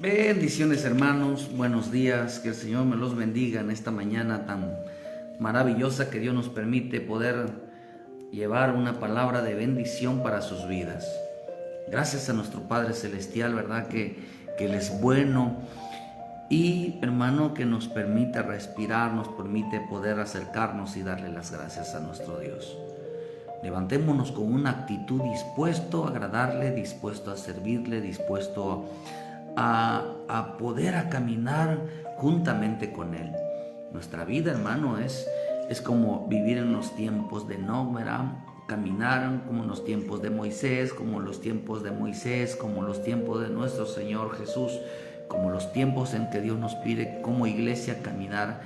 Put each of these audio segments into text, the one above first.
Bendiciones, hermanos, buenos días, que el Señor me los bendiga en esta mañana tan maravillosa que Dios nos permite poder llevar una palabra de bendición para sus vidas. Gracias a nuestro Padre Celestial, ¿verdad? Que Él es bueno y, hermano, que nos permite respirar, nos permite poder acercarnos y darle las gracias a nuestro Dios. Levantémonos con una actitud dispuesto a agradarle, dispuesto a servirle, dispuesto a poder caminar juntamente con Él. Nuestra vida, hermano, es como vivir en los tiempos de Enoc, ¿verdad? Caminar como en los tiempos de Moisés, como los tiempos de Moisés, como los tiempos de nuestro Señor Jesús, como los tiempos en que Dios nos pide como iglesia caminar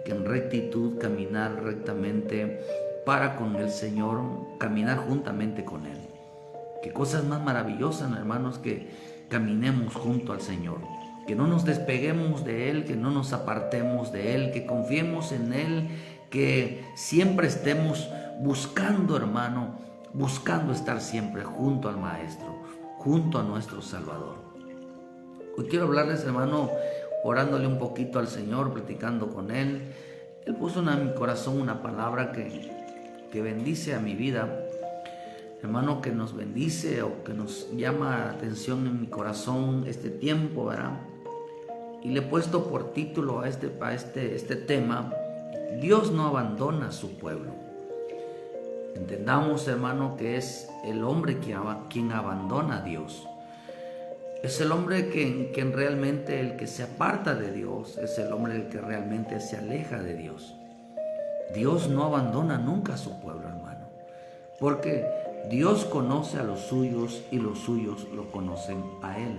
en rectitud, caminar rectamente para con el Señor, caminar juntamente con Él. Qué cosas más maravillosas, hermanos, que caminemos junto al Señor, que no nos despeguemos de Él, que no nos apartemos de Él, que confiemos en Él, que siempre estemos buscando, hermano, buscando estar siempre junto al Maestro, junto a nuestro Salvador. Hoy quiero hablarles, hermano, orándole un poquito al Señor, platicando con Él. Él puso en mi corazón una palabra que bendice a mi vida, hermano, que nos bendice o que nos llama la atención en mi corazón este tiempo, ¿verdad? Y le he puesto por título a este tema: Dios no abandona a su pueblo. Entendamos, hermano, que es el hombre quien abandona a Dios. Es el hombre quien realmente el que se aparta de Dios, es el hombre el que realmente se aleja de Dios. Dios no abandona nunca a su pueblo, hermano, porque Dios conoce a los suyos y los suyos lo conocen a Él.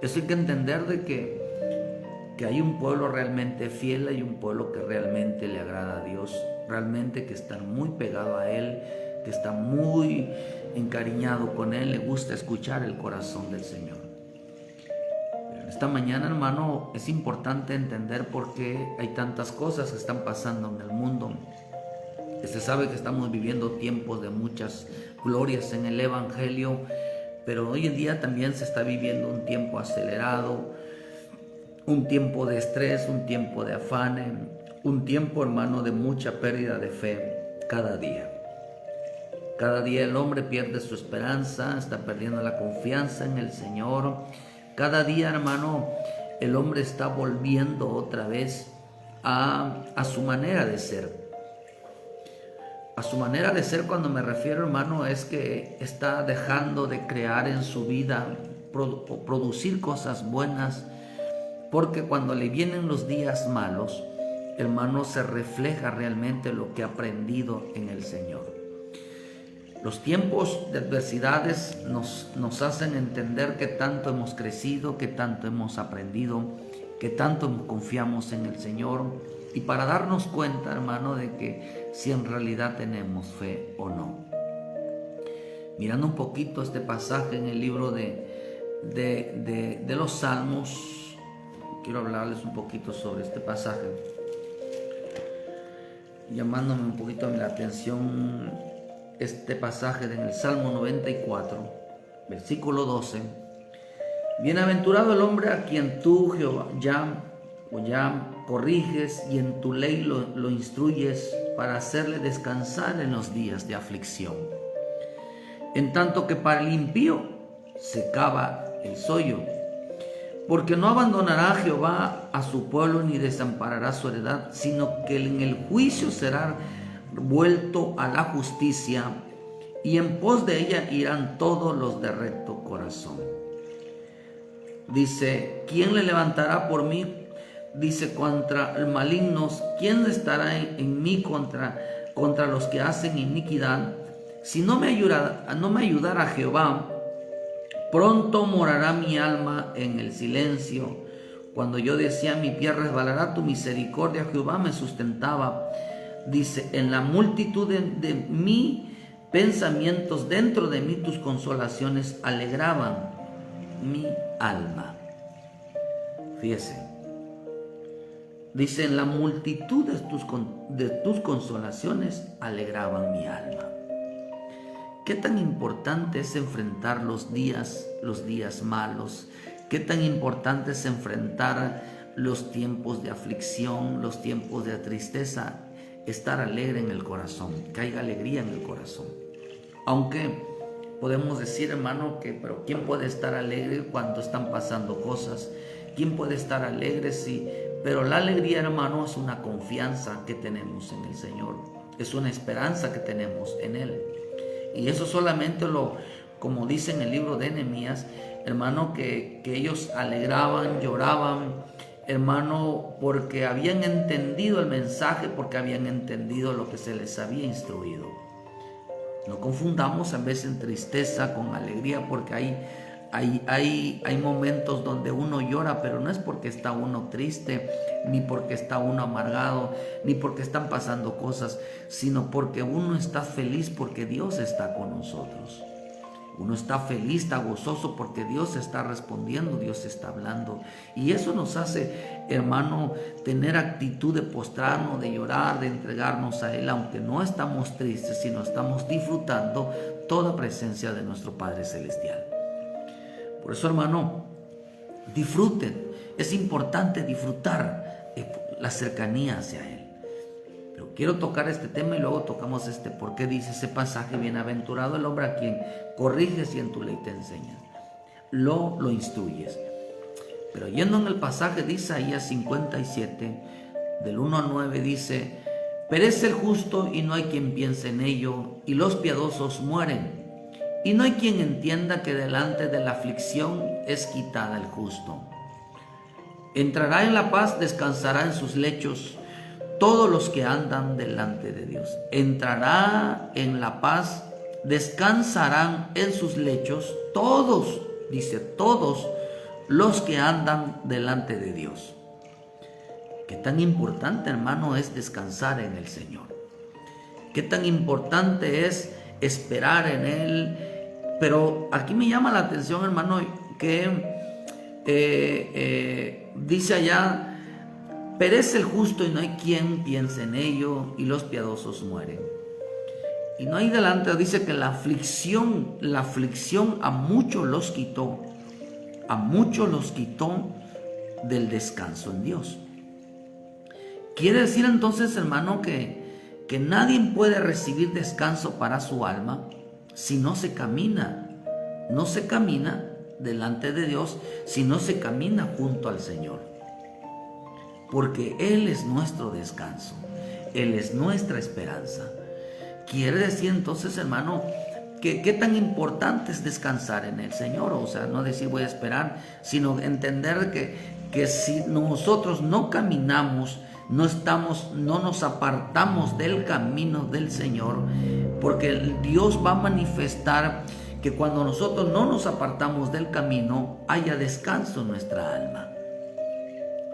Eso hay que entender de que hay un pueblo realmente fiel, hay un pueblo que realmente le agrada a Dios, realmente que está muy pegado a Él, que está muy encariñado con Él, le gusta escuchar el corazón del Señor. Esta mañana, hermano, es importante entender por qué hay tantas cosas que están pasando en el mundo. Se sabe que estamos viviendo tiempos de muchas glorias en el Evangelio, pero hoy en día también se está viviendo un tiempo acelerado, un tiempo de estrés, un tiempo de afán, un tiempo, hermano, de mucha pérdida de fe cada día. Cada día el hombre pierde su esperanza, está perdiendo la confianza en el Señor. Cada día, hermano, el hombre está volviendo otra vez a su manera de ser. A su manera de ser, cuando me refiero, hermano, es que está dejando de crear en su vida o producir cosas buenas, porque cuando le vienen los días malos, hermano, se refleja realmente lo que ha aprendido en el Señor. Los tiempos de adversidades nos hacen entender que tanto hemos crecido, que tanto hemos aprendido, que tanto confiamos en el Señor, y para darnos cuenta, hermano, de que si en realidad tenemos fe o no. Mirando un poquito este pasaje en el libro de los Salmos, quiero hablarles un poquito sobre este pasaje, llamándome un poquito la atención este pasaje en el Salmo 94, versículo 12. Bienaventurado el hombre a quien tú, Jehová, ya corriges y en tu ley lo instruyes para hacerle descansar en los días de aflicción. En tanto que para el impío se cava el sollo, porque no abandonará Jehová a su pueblo ni desamparará su heredad, sino que en el juicio será vuelto a la justicia, y en pos de ella irán todos los de recto corazón. Dice: ¿quién le levantará por mí? Dice: contra el malignos, ¿quién estará en mí contra los que hacen iniquidad? Si no me ayudara Jehová, pronto morará mi alma en el silencio. Cuando yo decía: mi pie resbalará, tu misericordia, Jehová, me sustentaba. Dice: en la multitud de mis pensamientos, dentro de mí tus consolaciones alegraban mi alma. Fíjese. Dice: en la multitud de tus consolaciones alegraban mi alma. ¿Qué tan importante es enfrentar los días malos? qué tan importante es enfrentar los tiempos de aflicción, los tiempos de tristeza, estar alegre en el corazón, que haya alegría en el corazón. Aunque podemos decir, hermano, pero ¿quién puede estar alegre cuando están pasando cosas? ¿Quién puede estar alegre? Sí, pero la alegría, hermano, es una confianza que tenemos en el Señor, es una esperanza que tenemos en Él. Y eso solamente como dice en el libro de Nehemías, hermano, que ellos alegraban, lloraban, hermano, porque habían entendido el mensaje, porque habían entendido lo que se les había instruido. No confundamos a veces tristeza con alegría, porque hay momentos donde uno llora, pero no es porque está uno triste, ni porque está uno amargado, ni porque están pasando cosas, sino porque uno está feliz porque Dios está con nosotros. Uno está feliz, está gozoso porque Dios está respondiendo, Dios está hablando. Y eso nos hace, hermano, tener actitud de postrarnos, de llorar, de entregarnos a Él, aunque no estamos tristes, sino estamos disfrutando toda presencia de nuestro Padre Celestial. Por eso, hermano, disfruten. Es importante disfrutar la cercanía hacia Él. Pero quiero tocar este tema y luego tocamos por qué dice ese pasaje: bienaventurado el hombre a quien corriges y en tu ley te enseña, lo instruyes. Pero yendo en el pasaje de Isaías 57, del 1 al 9, dice: perece el justo y no hay quien piense en ello, y los piadosos mueren. Y no hay quien entienda que delante de la aflicción es quitada el justo. Entrará en la paz, descansará en sus lechos todos los que andan delante de Dios. Entrará en la paz, descansarán en sus lechos todos, dice, todos los que andan delante de Dios. Qué tan importante, hermano, es descansar en el Señor. Qué tan importante es esperar en Él. Pero aquí me llama la atención, hermano, que dice allá: perece el justo y no hay quien piense en ello, y los piadosos mueren. Y no hay delante, dice que la aflicción a muchos los quitó, del descanso en Dios. Quiere decir entonces, hermano, que nadie puede recibir descanso para su alma si no se camina delante de Dios, si no se camina junto al Señor. Porque Él es nuestro descanso, Él es nuestra esperanza. Quiere decir entonces, hermano, que qué tan importante es descansar en el Señor. O sea, no decir voy a esperar, sino entender que si nosotros no caminamos, no nos apartamos del camino del Señor, porque Dios va a manifestar que cuando nosotros no nos apartamos del camino, haya descanso en nuestra alma,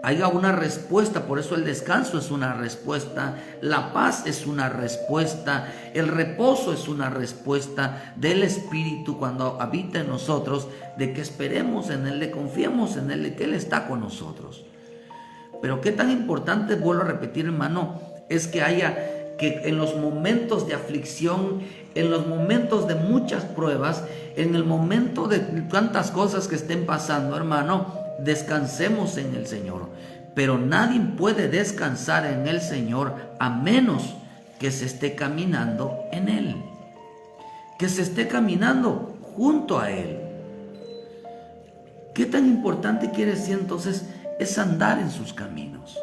haya una respuesta. Por eso el descanso es una respuesta, la paz es una respuesta, el reposo es una respuesta del Espíritu cuando habita en nosotros, de que esperemos en Él, de confiemos en Él, de que Él está con nosotros. Pero qué tan importante, vuelvo a repetir, hermano, es que en los momentos de aflicción, en los momentos de muchas pruebas, en el momento de tantas cosas que estén pasando, hermano, descansemos en el Señor. Pero nadie puede descansar en el Señor a menos que se esté caminando en Él, que se esté caminando junto a Él. ¿Qué tan importante quiere decir entonces es andar en sus caminos?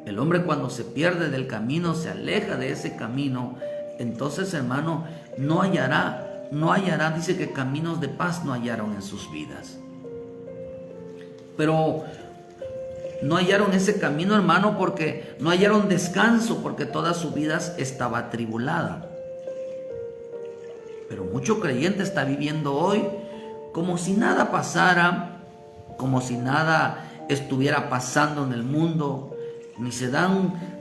El hombre, cuando se pierde del camino, se aleja de ese camino, entonces, hermano, no hallará, dice que caminos de paz no hallaron en sus vidas. Pero no hallaron ese camino, hermano, porque no hallaron descanso, porque toda su vida estaba atribulada. Pero mucho creyente está viviendo hoy como si nada pasara, como si nada estuviera pasando en el mundo,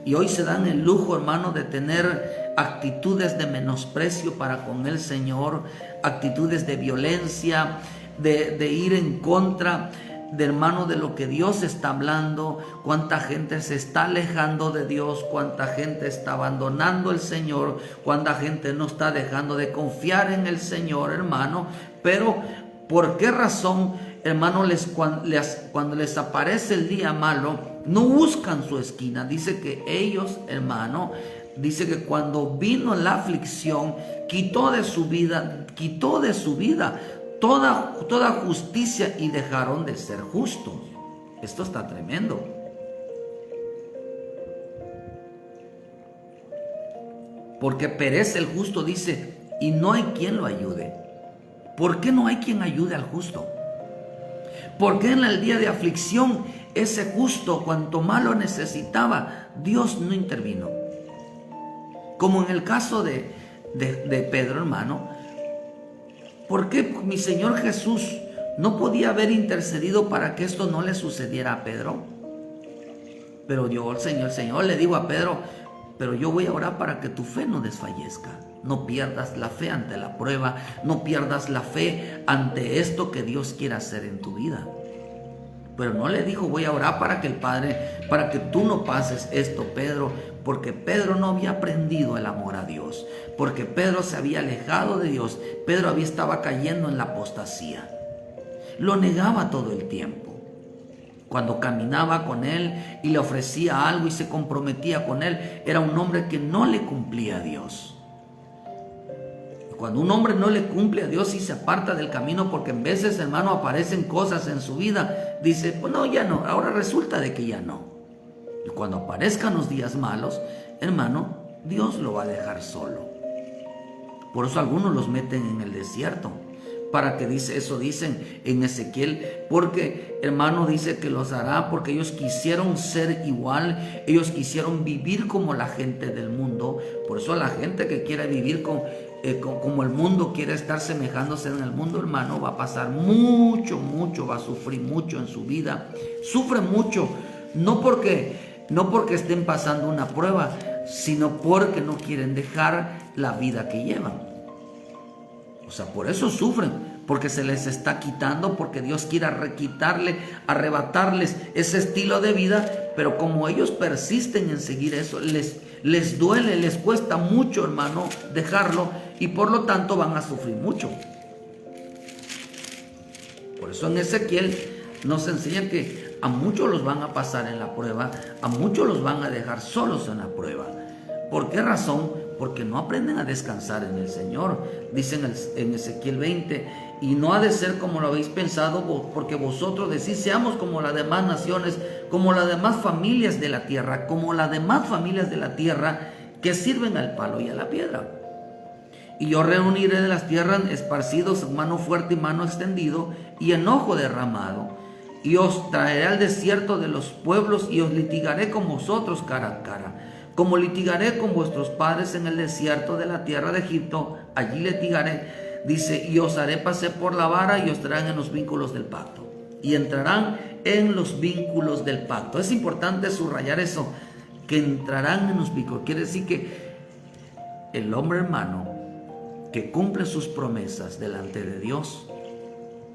y hoy se dan el lujo, hermano, de tener actitudes de menosprecio para con el Señor, actitudes de violencia, de ir en contra de, hermano, de lo que Dios está hablando. Cuánta gente se está alejando de Dios, cuánta gente está abandonando el Señor, cuánta gente no está dejando de confiar en el Señor, hermano. Pero ¿por qué razón hermano, cuando les aparece el día malo, no buscan su esquina. Dice que ellos, hermano, dice que cuando vino la aflicción, quitó de su vida toda justicia y dejaron de ser justos. Esto está tremendo. Porque perece el justo, dice, y no hay quien lo ayude. ¿Por qué no hay quien ayude al justo? ¿Por qué en el día de aflicción ese justo, cuanto más lo necesitaba, Dios no intervino? Como en el caso de Pedro, hermano. ¿Por qué mi Señor Jesús no podía haber intercedido para que esto no le sucediera a Pedro? Pero yo, el Señor le digo a Pedro, pero yo voy a orar para que tu fe no desfallezca. No pierdas la fe ante la prueba, no pierdas la fe ante esto que Dios quiere hacer en tu vida. Pero no le dijo, voy a orar para que el Padre, para que tú no pases esto, Pedro, porque Pedro no había aprendido el amor a Dios, porque Pedro se había alejado de Dios, Pedro estaba cayendo en la apostasía. Lo negaba todo el tiempo. Cuando caminaba con él y le ofrecía algo y se comprometía con él, era un hombre que no le cumplía a Dios. Cuando un hombre no le cumple a Dios y se aparta del camino, porque en veces, hermano, aparecen cosas en su vida, dice, pues no, ya no, ahora resulta de que ya no. Y cuando aparezcan los días malos, hermano, Dios lo va a dejar solo. Por eso algunos los meten en el desierto, para que dicen en Ezequiel, porque, hermano, dice que los hará porque ellos quisieron ser igual, ellos quisieron vivir como la gente del mundo. Por eso la gente que quiere vivir como el mundo, quiere estar semejándose en el mundo, hermano, va a pasar mucho, va a sufrir mucho en su vida. Sufre mucho, no porque estén pasando una prueba, sino porque no quieren dejar la vida que llevan. O sea, por eso sufren, porque se les está quitando, porque Dios quiere arrebatarles ese estilo de vida, pero como ellos persisten en seguir eso, les duele, les cuesta mucho, hermano, dejarlo, y por lo tanto van a sufrir mucho. Por eso en Ezequiel nos enseña que a muchos los van a pasar en la prueba, a muchos los van a dejar solos en la prueba. ¿Por qué razón? Porque no aprenden a descansar en el Señor. Dice en Ezequiel 20, y no ha de ser como lo habéis pensado, porque vosotros decís, seamos como las demás naciones, como las demás familias de la tierra, que sirven al palo y a la piedra. Y yo reuniré de las tierras esparcidos mano fuerte y mano extendido y enojo derramado, y os traeré al desierto de los pueblos y os litigaré con vosotros cara a cara. Como litigaré con vuestros padres en el desierto de la tierra de Egipto, allí litigaré, dice, y os haré pasar por la vara y os traerán en los vínculos del pacto. Y entrarán en los vínculos del pacto. Es importante subrayar eso, que entrarán en los vínculos. Quiere decir que el hombre, hermano, que cumple sus promesas delante de Dios,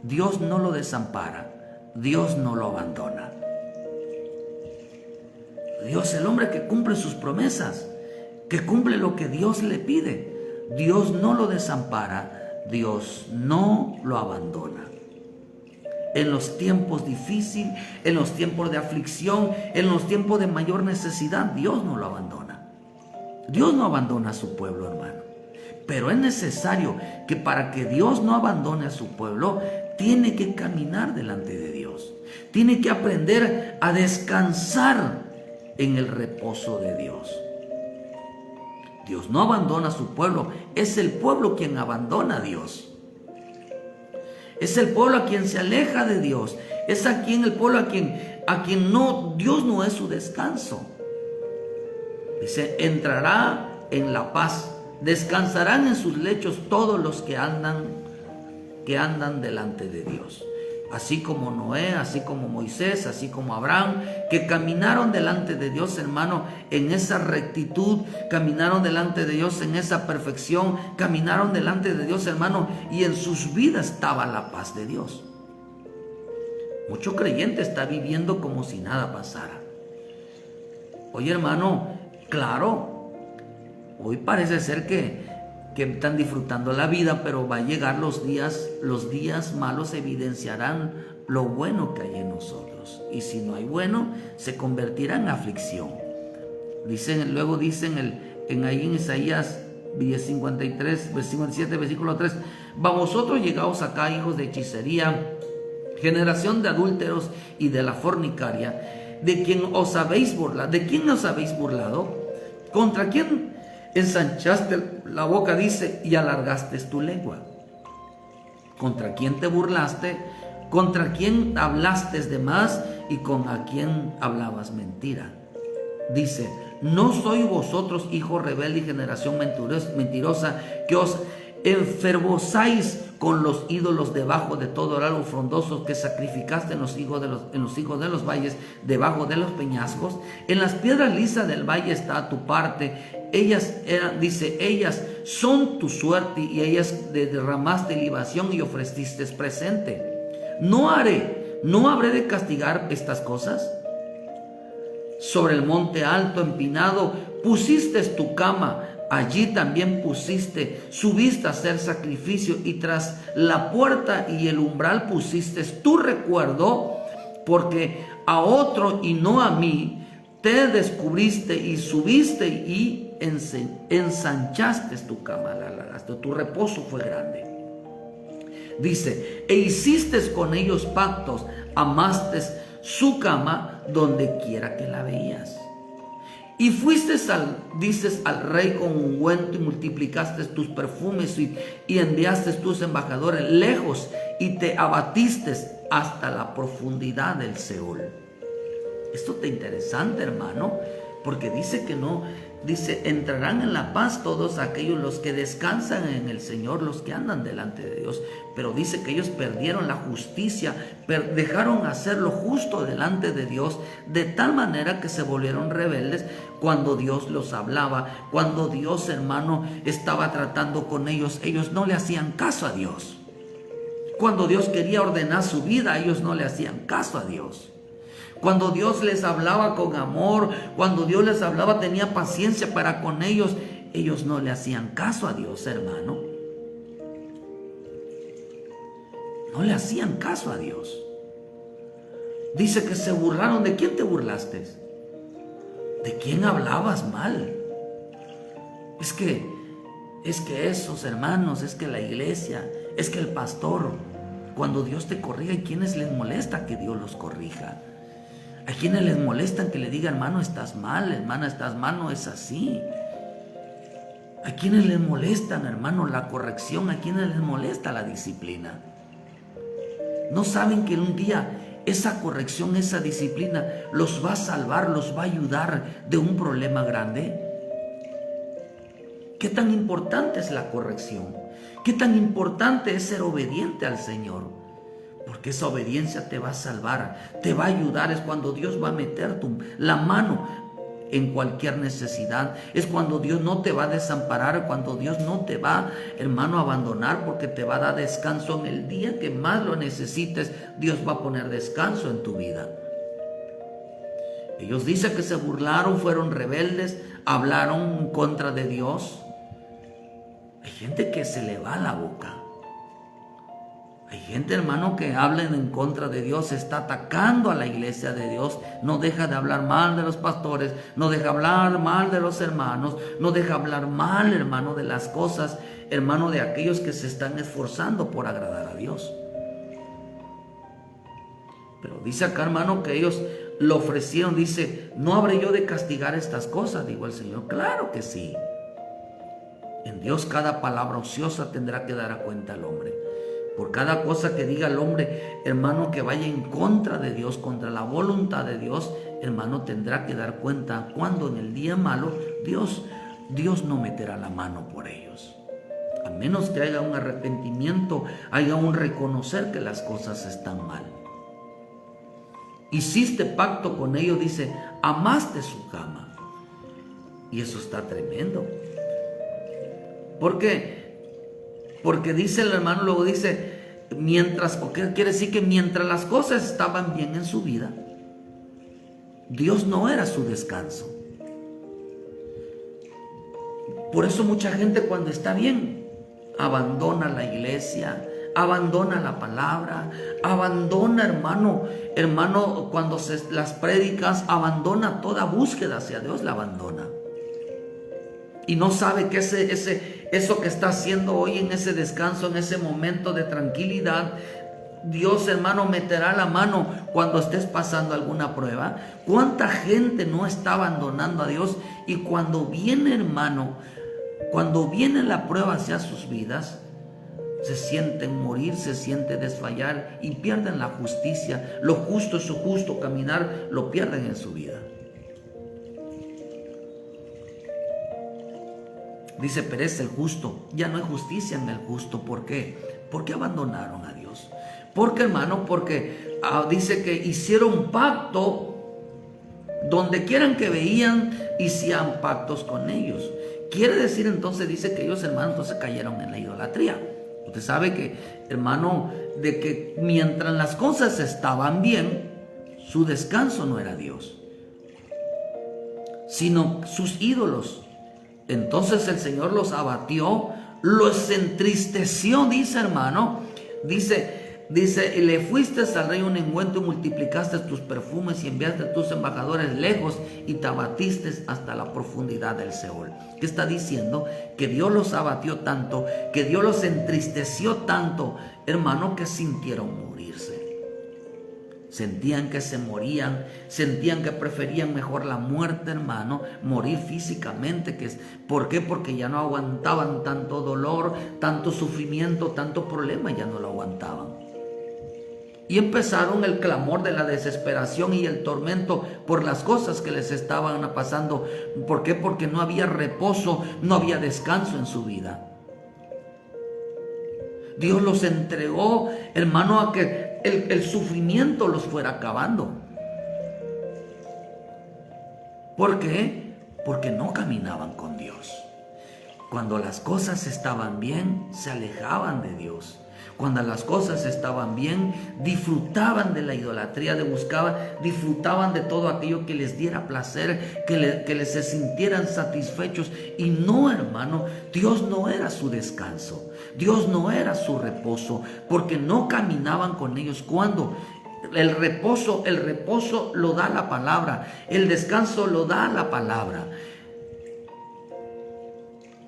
Dios no lo desampara, Dios no lo abandona. Dios, el hombre que cumple sus promesas, que cumple lo que Dios le pide, Dios no lo desampara, Dios no lo abandona. En los tiempos difíciles, en los tiempos de aflicción, en los tiempos de mayor necesidad, Dios no lo abandona. Dios no abandona a su pueblo, hermano. Pero es necesario que para que Dios no abandone a su pueblo, tiene que caminar delante de Dios. Tiene que aprender a descansar en el reposo de Dios. Dios no abandona a su pueblo, es el pueblo quien abandona a Dios. Es el pueblo a quien se aleja de Dios. Es a quien el pueblo a quien no, Dios no es su descanso. Dice, entrará en la paz, descansarán en sus lechos todos los que andan delante de Dios. Así como Noé, así como Moisés, así como Abraham, que caminaron delante de Dios, hermano, en esa rectitud, caminaron delante de Dios en esa perfección, caminaron delante de Dios, hermano, y en sus vidas estaba la paz de Dios. Mucho creyente está viviendo como si nada pasara. Oye, hermano, claro, hoy parece ser que que están disfrutando la vida, pero va a llegar los días malos evidenciarán lo bueno que hay en nosotros. Y si no hay bueno, se convertirá en aflicción. Luego dicen ahí en Isaías 53, 57, versículo 3, vosotros llegaos acá, hijos de hechicería, generación de adúlteros y de la fornicaria, ¿de quién os habéis burlado? ¿De quién os habéis burlado? ¿Contra quién ensanchaste la boca, dice, y alargaste tu lengua? ¿Contra quién te burlaste? ¿Contra quién hablaste de más? ¿Y con a quién hablabas mentira? Dice, ¿no soy vosotros, hijos rebelde y generación mentirosa, que os enfervozáis con los ídolos debajo de todo árbol frondoso que sacrificaste en los hijos de los valles, debajo de los peñascos? En las piedras lisas del valle está tu parte. Ellas son tu suerte, y ellas derramaste libación y ofreciste presente. ¿No habré de castigar estas cosas? Sobre el monte alto empinado pusiste tu cama, allí también subiste a hacer sacrificio, y tras la puerta y el umbral pusiste tu recuerdo, porque a otro y no a mí te descubriste, y subiste y ensanchaste tu cama, la alargaste, tu reposo fue grande. Dice, e hiciste con ellos pactos, amaste su cama donde quiera que la veías. Y fuiste al rey con ungüento, y multiplicaste tus perfumes, y enviaste tus embajadores lejos, y te abatiste hasta la profundidad del Seol. Esto está interesante, hermano, porque dice que no, dice, entrarán en la paz todos aquellos los que descansan en el Señor, los que andan delante de Dios. Pero dice que ellos perdieron la justicia, dejaron hacer lo justo delante de Dios, de tal manera que se volvieron rebeldes cuando Dios los hablaba, cuando Dios, hermano, estaba tratando con ellos. Ellos no le hacían caso a Dios. Cuando Dios quería ordenar su vida, ellos no le hacían caso a Dios. Cuando Dios les hablaba con amor, cuando Dios les hablaba, tenía paciencia para con ellos, ellos no le hacían caso a Dios, hermano. No le hacían caso a Dios. Dice que se burlaron. ¿De quién te burlaste? ¿De quién hablabas mal? Es que esos hermanos, es que la iglesia, es que el pastor, cuando Dios te corrija, ¿a quiénes les molesta que Dios los corrija? ¿A quienes les molestan que le diga, hermano, estás mal, hermana, estás mal, no es así? ¿A quienes les molestan, hermano, la corrección? ¿A quienes les molesta la disciplina? ¿No saben que un día esa corrección, esa disciplina los va a salvar, los va a ayudar de un problema grande? ¿Qué tan importante es la corrección? ¿Qué tan importante es ser obediente al Señor? Porque esa obediencia te va a salvar, te va a ayudar. Es cuando Dios va a meter la mano en cualquier necesidad. Es cuando Dios no te va a desamparar, cuando Dios no te va, hermano, a abandonar, porque te va a dar descanso en el día que más lo necesites. Dios va a poner descanso en tu vida. Ellos dicen que se burlaron, fueron rebeldes, hablaron en contra de Dios. Hay gente que se le va la boca. Hay gente, hermano, que habla en contra de Dios, está atacando a la iglesia de Dios, no deja de hablar mal de los pastores, no deja hablar mal de los hermanos, no deja hablar mal, hermano, de las cosas, hermano, de aquellos que se están esforzando por agradar a Dios. Pero dice acá, hermano, que ellos lo ofrecieron. Dice, ¿no habré yo de castigar estas cosas? Digo el Señor, claro que sí. En Dios cada palabra ociosa tendrá que dar a cuenta al hombre. Por cada cosa que diga el hombre, hermano, que vaya en contra de Dios, contra la voluntad de Dios, hermano, tendrá que dar cuenta cuando en el día malo Dios no meterá la mano por ellos. A menos que haya un arrepentimiento, haya un reconocer que las cosas están mal. Hiciste pacto con ellos, dice, amaste su cama. Y eso está tremendo. ¿Por qué? Porque dice el hermano, luego dice, ¿qué quiere decir? Que mientras las cosas estaban bien en su vida, Dios no era su descanso. Por eso mucha gente cuando está bien abandona la iglesia, abandona la palabra, abandona, hermano, cuando las prédicas, abandona toda búsqueda hacia Dios, la abandona. Y no sabe que eso que está haciendo hoy en ese descanso, en ese momento de tranquilidad, Dios, hermano, meterá la mano cuando estés pasando alguna prueba. ¿Cuánta gente no está abandonando a Dios? Y cuando viene, hermano, cuando viene la prueba hacia sus vidas, se sienten morir, se sienten desfallar y pierden la justicia. Lo justo, su justo caminar, lo pierden en su vida. Dice, perece el justo. Ya no hay justicia en el justo. ¿Por qué? Porque abandonaron a Dios. Porque, hermano, porque dice que hicieron pacto. Donde quieran que veían, hacían pactos con ellos. Quiere decir entonces, dice que ellos, hermano, entonces cayeron en la idolatría. Usted sabe que, hermano, de que mientras las cosas estaban bien, su descanso no era Dios, sino sus ídolos. Entonces el Señor los abatió, los entristeció, dice, hermano, dice, le fuiste al rey un ungüento y multiplicaste tus perfumes y enviaste tus embajadores lejos y te abatiste hasta la profundidad del Seol. ¿Qué está diciendo? Que Dios los abatió tanto, que Dios los entristeció tanto, hermano, que sintieron morirse. Sentían que se morían, sentían que preferían mejor la muerte, hermano, morir físicamente. ¿Por qué? Porque ya no aguantaban tanto dolor, tanto sufrimiento, tanto problema, ya no lo aguantaban. Y empezaron el clamor de la desesperación y el tormento por las cosas que les estaban pasando. ¿Por qué? Porque no había reposo, no había descanso en su vida. Dios los entregó, hermano, a que el sufrimiento los fuera acabando. ¿Por qué? Porque no caminaban con Dios. Cuando las cosas estaban bien, se alejaban de Dios. Cuando las cosas estaban bien, disfrutaban de la idolatría, disfrutaban de todo aquello que les diera placer, que les se sintieran satisfechos. Y no, hermano, Dios no era su descanso, Dios no era su reposo, porque no caminaban con ellos. Cuando el reposo lo da la palabra, el descanso lo da la palabra.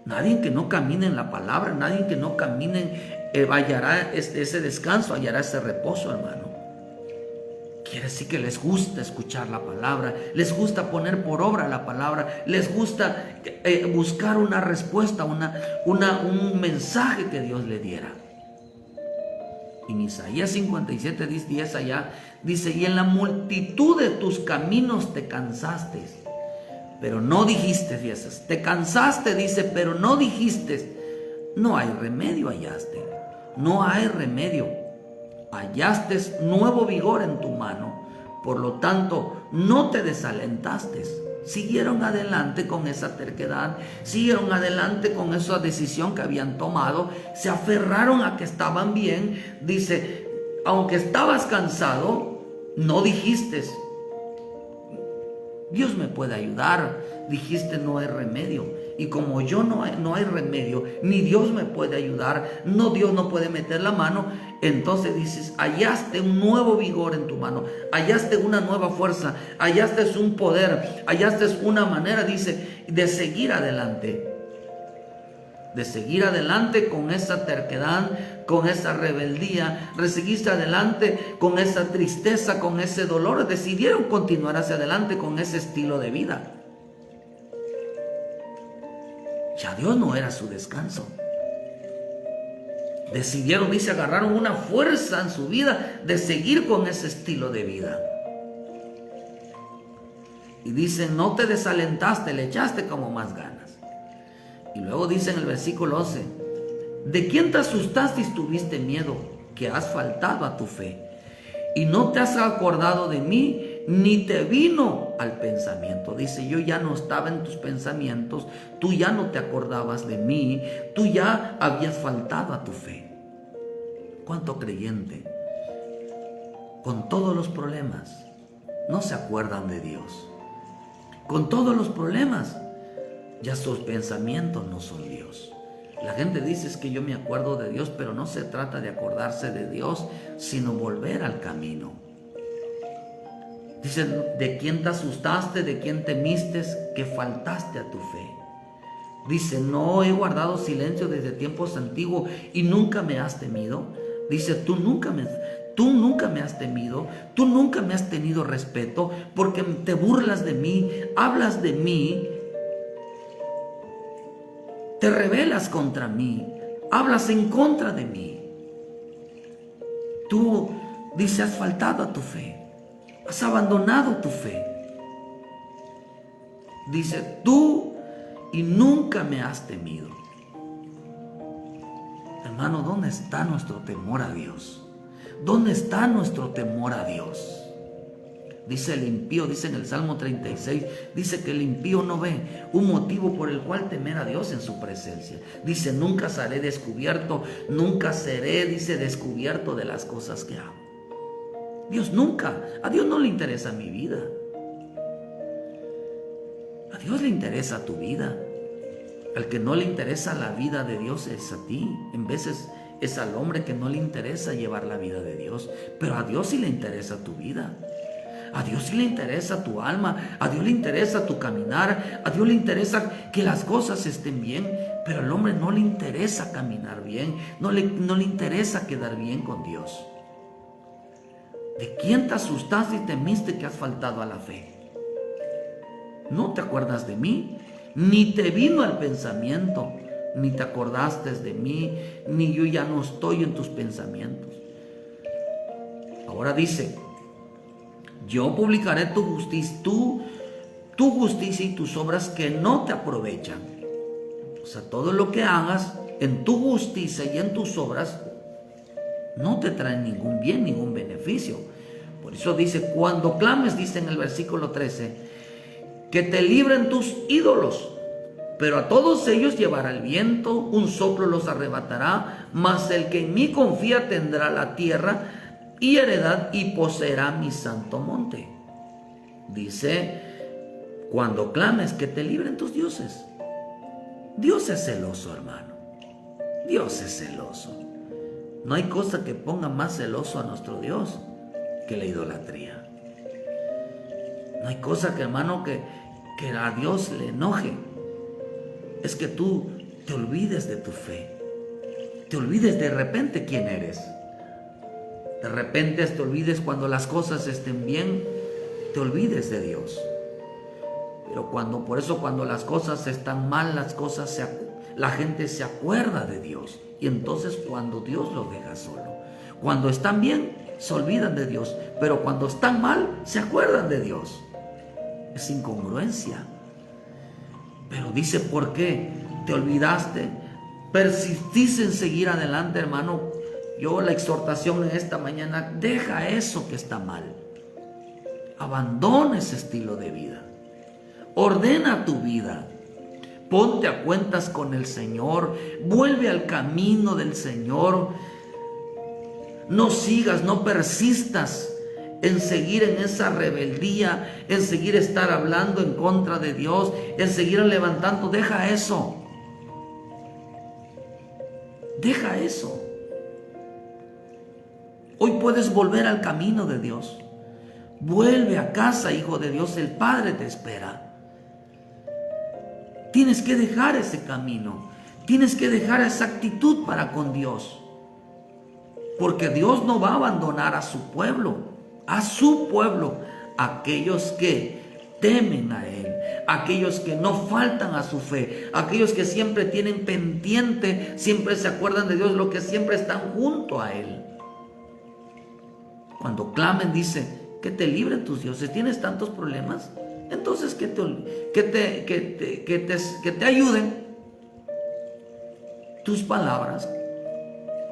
Nadie que no camine en la palabra, nadie que no camine hallará ese descanso, hallará ese reposo, hermano. Quiere decir que les gusta escuchar la palabra, les gusta poner por obra la palabra, les gusta buscar una respuesta, un mensaje que Dios le diera. En Isaías 57, 10 allá, dice, y en la multitud de tus caminos te cansaste, pero no dijiste, fíjate, te cansaste, dice, pero no dijiste, no hay remedio, hallaste, no hay remedio, hallaste nuevo vigor en tu mano, por lo tanto, no te desalentaste. Siguieron adelante con esa terquedad, siguieron adelante con esa decisión que habían tomado, se aferraron a que estaban bien. Dice, aunque estabas cansado, no dijiste, Dios me puede ayudar, dijiste, no hay remedio. Y como yo no hay remedio, ni Dios me puede ayudar, Dios no puede meter la mano, entonces dices, hallaste un nuevo vigor en tu mano, hallaste una nueva fuerza, hallaste un poder, hallaste una manera, dice, de seguir adelante. De seguir adelante con esa terquedad, con esa rebeldía, seguiste adelante con esa tristeza, con ese dolor, decidieron continuar hacia adelante con ese estilo de vida. Ya Dios no era su descanso. Decidieron, dice, agarraron una fuerza en su vida de seguir con ese estilo de vida. Y dice, no te desalentaste, le echaste como más ganas. Y luego dice en el versículo 11, ¿de quién te asustaste y tuviste miedo? Que has faltado a tu fe. Y no te has acordado de mí, ni te vino al pensamiento. Dice, yo ya no estaba en tus pensamientos, tú ya no te acordabas de mí, tú ya habías faltado a tu fe. ¿Cuánto creyente, con todos los problemas, no se acuerdan de Dios? Con todos los problemas, ya sus pensamientos no son Dios. La gente dice es que yo me acuerdo de Dios, pero no se trata de acordarse de Dios, sino volver al camino. Dice, ¿de quién te asustaste? ¿De quién temiste que faltaste a tu fe? Dice, no he guardado silencio desde tiempos antiguos y nunca me has temido. Dice, tú nunca me has temido, tú nunca me has tenido respeto, porque te burlas de mí, hablas de mí, te rebelas contra mí, hablas en contra de mí. Tú, dice, has faltado a tu fe, has abandonado tu fe. Dice, tú y nunca me has temido. Hermano, ¿dónde está nuestro temor a Dios? ¿Dónde está nuestro temor a Dios? Dice el impío, dice en el Salmo 36, dice que el impío no ve un motivo por el cual temer a Dios en su presencia. Dice, nunca seré descubierto, nunca seré, dice, descubierto de las cosas que hago. Dios nunca, a Dios no le interesa mi vida. A Dios le interesa tu vida. Al que no le interesa la vida de Dios es a ti. En veces es al hombre que no le interesa llevar la vida de Dios, pero a Dios sí le interesa tu vida. A Dios sí le interesa tu alma, a Dios le interesa tu caminar, a Dios le interesa que las cosas estén bien, pero al hombre no le interesa caminar bien, no le interesa quedar bien con Dios. ¿De quién te asustaste y temiste que has faltado a la fe? ¿No te acuerdas de mí? Ni te vino al pensamiento, ni te acordaste de mí, ni yo ya no estoy en tus pensamientos. Ahora dice, yo publicaré tu justicia y tus obras que no te aprovechan. O sea, todo lo que hagas en tu justicia y en tus obras no te traen ningún bien, ningún beneficio. Por eso dice, cuando clames, dice en el versículo 13, que te libren tus ídolos, pero a todos ellos llevará el viento, un soplo los arrebatará, mas el que en mí confía tendrá la tierra y heredad y poseerá mi santo monte. Dice, cuando clames, que te libren tus dioses. Dios es celoso, hermano. Dios es celoso. No hay cosa que ponga más celoso a nuestro Dios que la idolatría. No hay cosa que, hermano, que a Dios le enoje. Es que tú te olvides de tu fe. Te olvides de repente quién eres. De repente te olvides cuando las cosas estén bien. Te olvides de Dios. Pero por eso cuando las cosas están mal, la gente se acuerda de Dios. Y entonces cuando Dios los deja solo. Cuando están bien, se olvidan de Dios. Pero cuando están mal, se acuerdan de Dios. Es incongruencia. Pero dice, ¿por qué te olvidaste? Persistís en seguir adelante, hermano. Yo la exhortación en esta mañana, deja eso que está mal. Abandona ese estilo de vida. Ordena tu vida. Ponte a cuentas con el Señor. Vuelve al camino del Señor. No sigas, no persistas en seguir en esa rebeldía, en seguir estar hablando en contra de Dios, en seguir levantando. Deja eso. Deja eso. Hoy puedes volver al camino de Dios. Vuelve a casa, hijo de Dios. El Padre te espera. Tienes que dejar ese camino. Tienes que dejar esa actitud para con Dios. Porque Dios no va a abandonar a su pueblo. A su pueblo, aquellos que temen a Él, aquellos que no faltan a su fe, aquellos que siempre tienen pendiente, siempre se acuerdan de Dios, los que siempre están junto a Él. Cuando clamen, dice, que te libren tus dioses. ¿Tienes tantos problemas? Entonces que te ayuden tus palabras,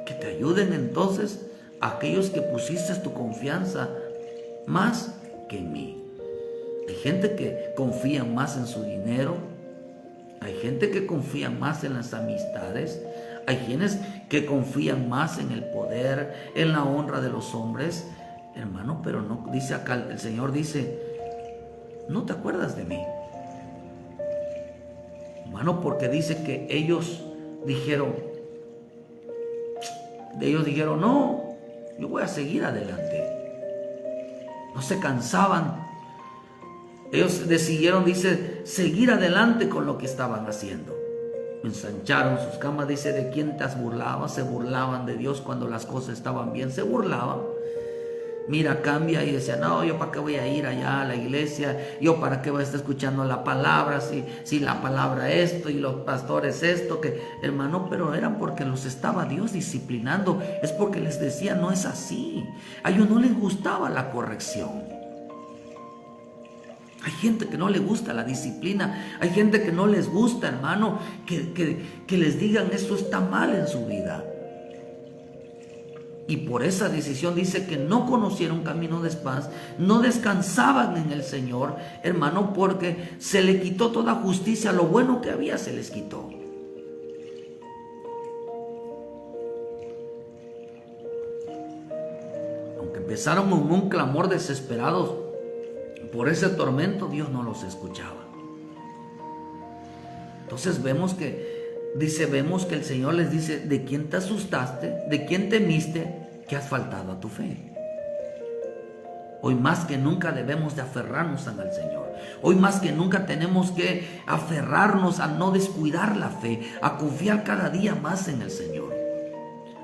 que te ayuden entonces aquellos que pusiste tu confianza más que en mí. Hay gente que confía más en su dinero, hay gente que confía más en las amistades, hay quienes que confían más en el poder, en la honra de los hombres, hermano, pero no, dice acá, el Señor dice, no te acuerdas de mí. hermano, porque dice que ellos dijeron, no, yo voy a seguir adelante. No se cansaban. Ellos decidieron, dice, seguir adelante con lo que estaban haciendo. Ensancharon sus camas, dice, ¿de quién te has burlado? Se burlaban de Dios cuando las cosas estaban bien, se burlaban. Mira, cambia, y decía, no, yo para qué voy a ir allá a la iglesia, yo para qué voy a estar escuchando la palabra, si la palabra esto y los pastores esto, que hermano, pero eran porque los estaba Dios disciplinando, es porque les decía, no es así. A ellos no les gustaba la corrección. Hay gente que no le gusta la disciplina, hay gente que no les gusta, hermano, que les digan esto está mal en su vida. Y por esa decisión dice que no conocieron camino de paz, no descansaban en el Señor, hermano, porque se le quitó toda justicia, lo bueno que había se les quitó. Aunque empezaron con un clamor desesperados por ese tormento, Dios no los escuchaba. Entonces vemos que el Señor les dice, ¿de quién te asustaste? ¿De quién temiste? Que has faltado a tu fe. Hoy más que nunca debemos de aferrarnos al Señor. Hoy más que nunca tenemos que aferrarnos a no descuidar la fe, a confiar cada día más en el Señor.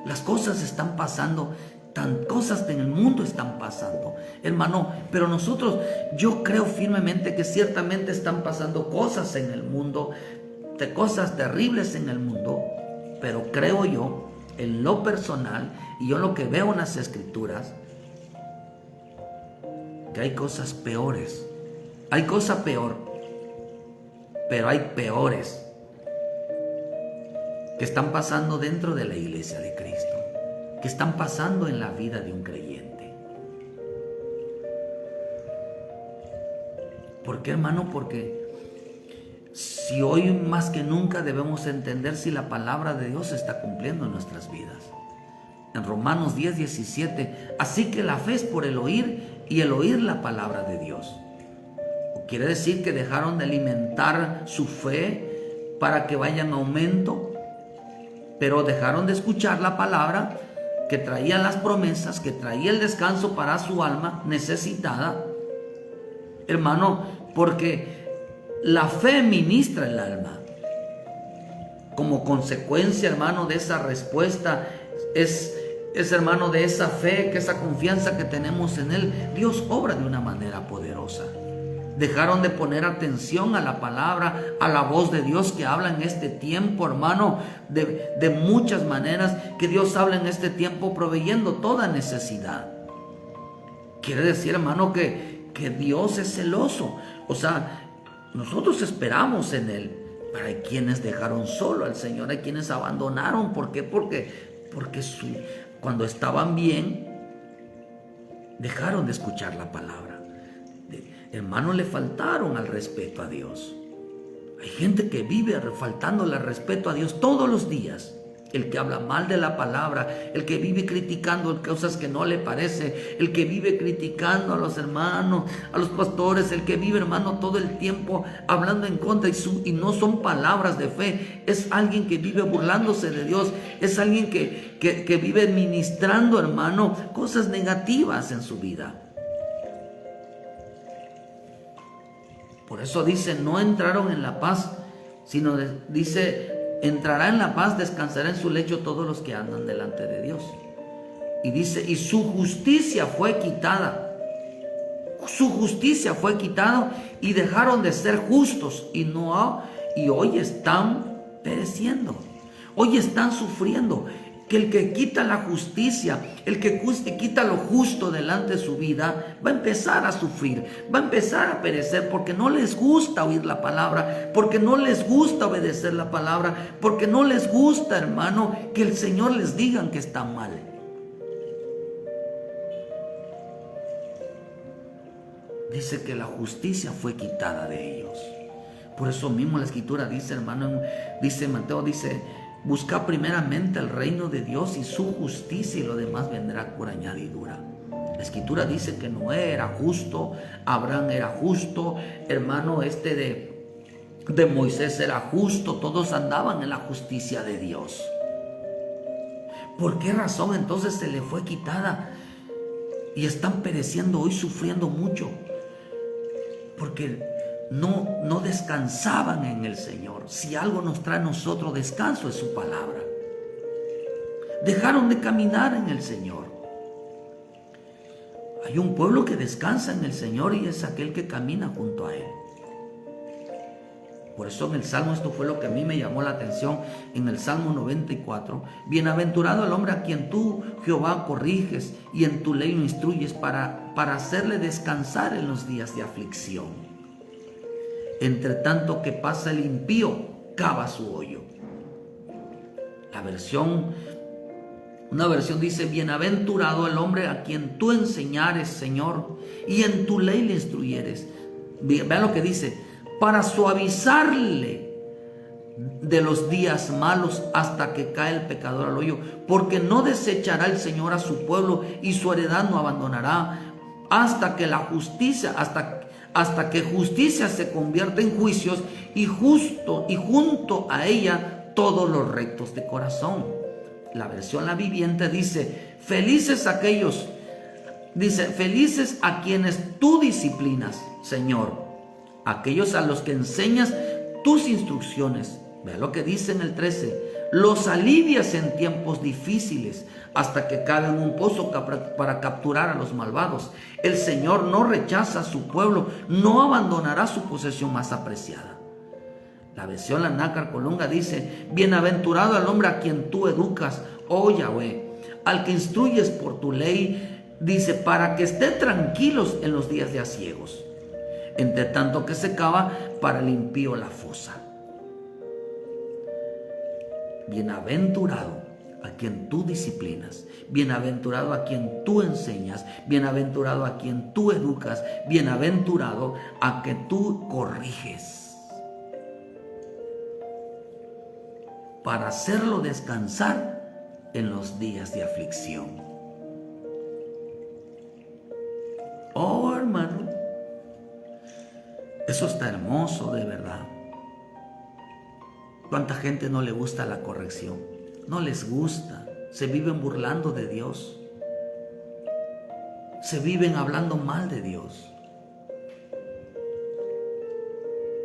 Las cosas están pasando, cosas en el mundo están pasando, hermano, pero nosotros, yo creo firmemente que ciertamente están pasando cosas en el mundo, de cosas terribles en el mundo, pero creo yo, en lo personal, y yo lo que veo en las Escrituras, que hay cosas peores. Hay cosa peor, pero hay peores que están pasando dentro de la iglesia de Cristo, que están pasando en la vida de un creyente. ¿Por qué, hermano? Porque si hoy más que nunca debemos entender si la palabra de Dios se está cumpliendo en nuestras vidas. En Romanos 10:17, así que la fe es por el oír y el oír la palabra de Dios. Quiere decir que dejaron de alimentar su fe para que vaya en aumento, pero dejaron de escuchar la palabra que traía las promesas, que traía el descanso para su alma necesitada. Hermano, porque la fe ministra el alma. Como consecuencia, hermano, de esa respuesta, es hermano, de esa fe, que esa confianza que tenemos en Él, Dios obra de una manera poderosa. Dejaron de poner atención a la palabra, a la voz de Dios que habla en este tiempo, hermano, de muchas maneras que Dios habla en este tiempo, proveyendo toda necesidad. Quiere decir, hermano, que Dios es celoso. O sea, nosotros esperamos en Él, pero hay quienes dejaron solo al Señor, hay quienes abandonaron. ¿Por qué? Porque cuando estaban bien, dejaron de escuchar la palabra. Hermanos, le faltaron al respeto a Dios. Hay gente que vive faltándole al respeto a Dios todos los días. El que habla mal de la palabra, el que vive criticando cosas que no le parece, el que vive criticando a los hermanos, a los pastores, el que vive, hermano, todo el tiempo hablando en contra y no son palabras de fe. Es alguien que vive burlándose de Dios, es alguien que vive ministrando, hermano, cosas negativas en su vida. Por eso dice, no entraron en la paz, sino dice, entrará en la paz, descansará en su lecho todos los que andan delante de Dios. Y dice, y su justicia fue quitada. Su justicia fue quitada y dejaron de ser justos y hoy están pereciendo. Hoy están sufriendo. Que el que quita la justicia, el que quita lo justo delante de su vida, va a empezar a sufrir, va a empezar a perecer, porque no les gusta oír la palabra, porque no les gusta obedecer la palabra, porque no les gusta, hermano, que el Señor les diga que está mal. Dice que la justicia fue quitada de ellos. Por eso mismo la Escritura dice, hermano, dice Mateo, dice, busca primeramente el reino de Dios y su justicia, y lo demás vendrá por añadidura. La Escritura dice que Noé era justo, Abraham era justo, hermano, de de Moisés era justo, todos andaban en la justicia de Dios. ¿Por qué razón entonces se le fue quitada y están pereciendo hoy, sufriendo mucho? Porque no descansaban en el Señor. Si algo nos trae a nosotros descanso es su palabra. Dejaron de caminar en el Señor. Hay un pueblo que descansa en el Señor y es aquel que camina junto a Él. Por eso en el Salmo, esto fue lo que a mí me llamó la atención, en el Salmo 94, bienaventurado el hombre a quien tú, Jehová, corriges y en tu ley lo instruyes para hacerle descansar en los días de aflicción. Entre tanto que pasa el impío, cava su hoyo. Una versión dice, bienaventurado el hombre a quien tú enseñares, Señor, y en tu ley le instruyeres. Vean lo que dice, para suavizarle de los días malos hasta que cae el pecador al hoyo, porque no desechará el Señor a su pueblo y su heredad no abandonará hasta que la justicia, hasta que justicia se convierta en juicios y junto a ella todos los rectos de corazón. La versión La Viviente dice, felices a quienes tú disciplinas, Señor, aquellos a los que enseñas tus instrucciones. Vea lo que dice en el 13, los alivias en tiempos difíciles hasta que caben en un pozo para capturar a los malvados. El Señor no rechaza a su pueblo, no abandonará su posesión más apreciada. La versión La Nácar Colunga dice, bienaventurado el hombre a quien tú educas, oh Yahweh, al que instruyes por tu ley, dice, para que esté tranquilos en los días de asiegos, entre tanto que se cava para el impío la fosa. Bienaventurado a quien tú disciplinas, bienaventurado a quien tú enseñas, bienaventurado a quien tú educas, bienaventurado a que tú corriges, para hacerlo descansar en los días de aflicción. Oh, hermano, eso está hermoso, de verdad. ¿Cuánta gente no le gusta la corrección? No les gusta. Se viven burlando de Dios. Se viven hablando mal de Dios.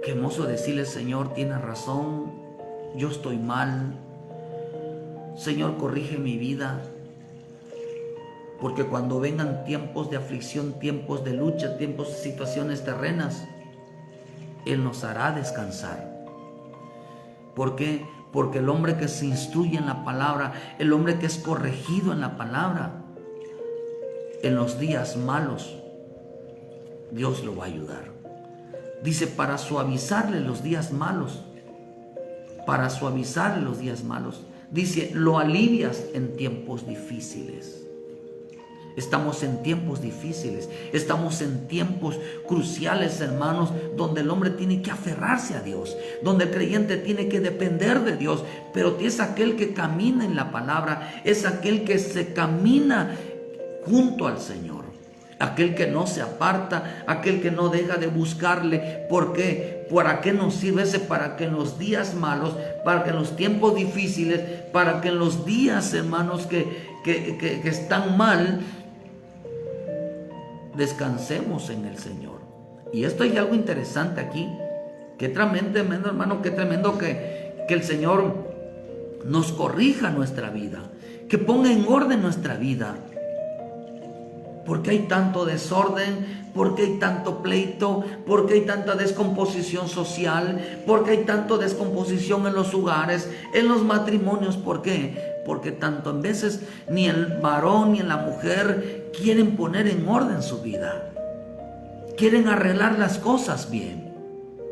Qué hermoso decirle, Señor, tienes razón, yo estoy mal. Señor, corrige mi vida. Porque cuando vengan tiempos de aflicción, tiempos de lucha, tiempos de situaciones terrenas, Él nos hará descansar. ¿Por qué? Porque el hombre que se instruye en la palabra, el hombre que es corregido en la palabra, en los días malos, Dios lo va a ayudar. Dice, para suavizarle los días malos, para suavizarle los días malos. Dice, lo alivias en tiempos difíciles. Estamos en tiempos difíciles, estamos en tiempos cruciales, hermanos, donde el hombre tiene que aferrarse a Dios, donde el creyente tiene que depender de Dios, pero es aquel que camina en la palabra, es aquel que se camina junto al Señor, aquel que no se aparta, aquel que no deja de buscarle. ¿Por qué? ¿Para qué nos sirve ese? Para que en los días malos, para que en los tiempos difíciles, para que en los días, hermanos, que están mal, descansemos en el Señor. Y esto hay algo interesante aquí. Qué tremendo, hermano, qué tremendo que el Señor nos corrija nuestra vida, que ponga en orden nuestra vida. Porque hay tanto desorden, porque hay tanto pleito, porque hay tanta descomposición social, porque hay tanta descomposición en los hogares, en los matrimonios. ¿Por qué? Porque tanto en veces ni el varón ni la mujer quieren poner en orden su vida, quieren arreglar las cosas bien.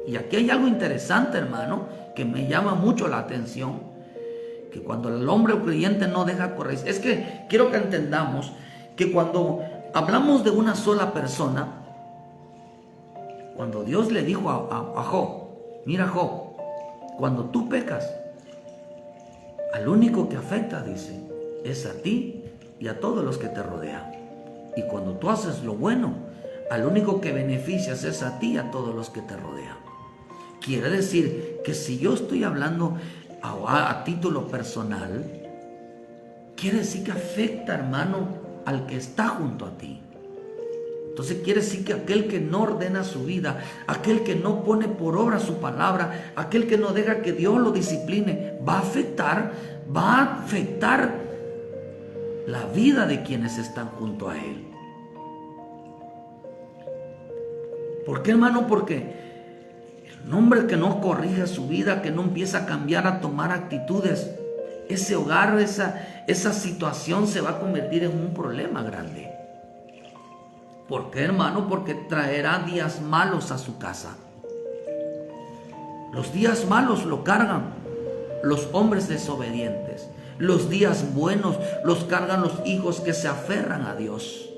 Y aquí hay algo interesante, hermano, que me llama mucho la atención, que cuando el hombre creyente no deja corregir, es que quiero que entendamos que cuando hablamos de una sola persona, cuando Dios le dijo a Job, mira Job, cuando tú pecas, al único que afecta, dice, es a ti y a todos los que te rodean. Y cuando tú haces lo bueno, al único que beneficias es a ti y a todos los que te rodean. Quiere decir que si yo estoy hablando a título personal, quiere decir que afecta, hermano, al que está junto a ti. Entonces quiere decir que aquel que no ordena su vida, aquel que no pone por obra su palabra, aquel que no deja que Dios lo discipline, va a afectar la vida de quienes están junto a él. ¿Por qué, hermano? Porque el hombre que no corrige su vida, que no empieza a cambiar, a tomar actitudes, ese hogar, esa situación se va a convertir en un problema grande. ¿Por qué, hermano? Porque traerá días malos a su casa. Los días malos lo cargan los hombres desobedientes. Los días buenos los cargan los hijos que se aferran a Dios.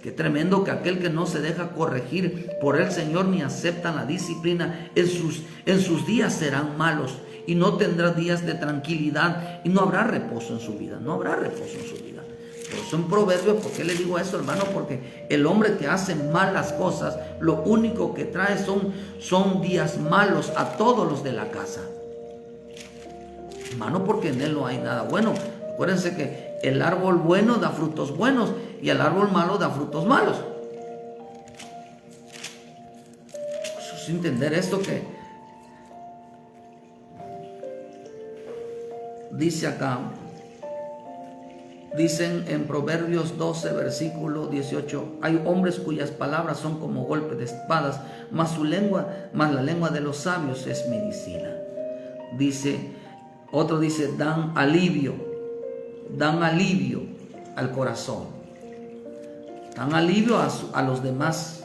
Qué tremendo que aquel que no se deja corregir por el Señor ni acepta la disciplina, en sus días serán malos y no tendrá días de tranquilidad y no habrá reposo en su vida. No habrá reposo en su vida. Por eso en Proverbios, ¿por qué le digo eso, hermano? Porque el hombre que hace malas cosas, lo único que trae son días malos a todos los de la casa. Hermano, porque en él no hay nada bueno. Acuérdense que el árbol bueno da frutos buenos y el árbol malo da frutos malos. Eso es entender esto que dice acá. Dicen en Proverbios 12, versículo 18, hay hombres cuyas palabras son como golpes de espadas, mas la lengua de los sabios es medicina. Otro dice, dan alivio al corazón, dan alivio a los demás,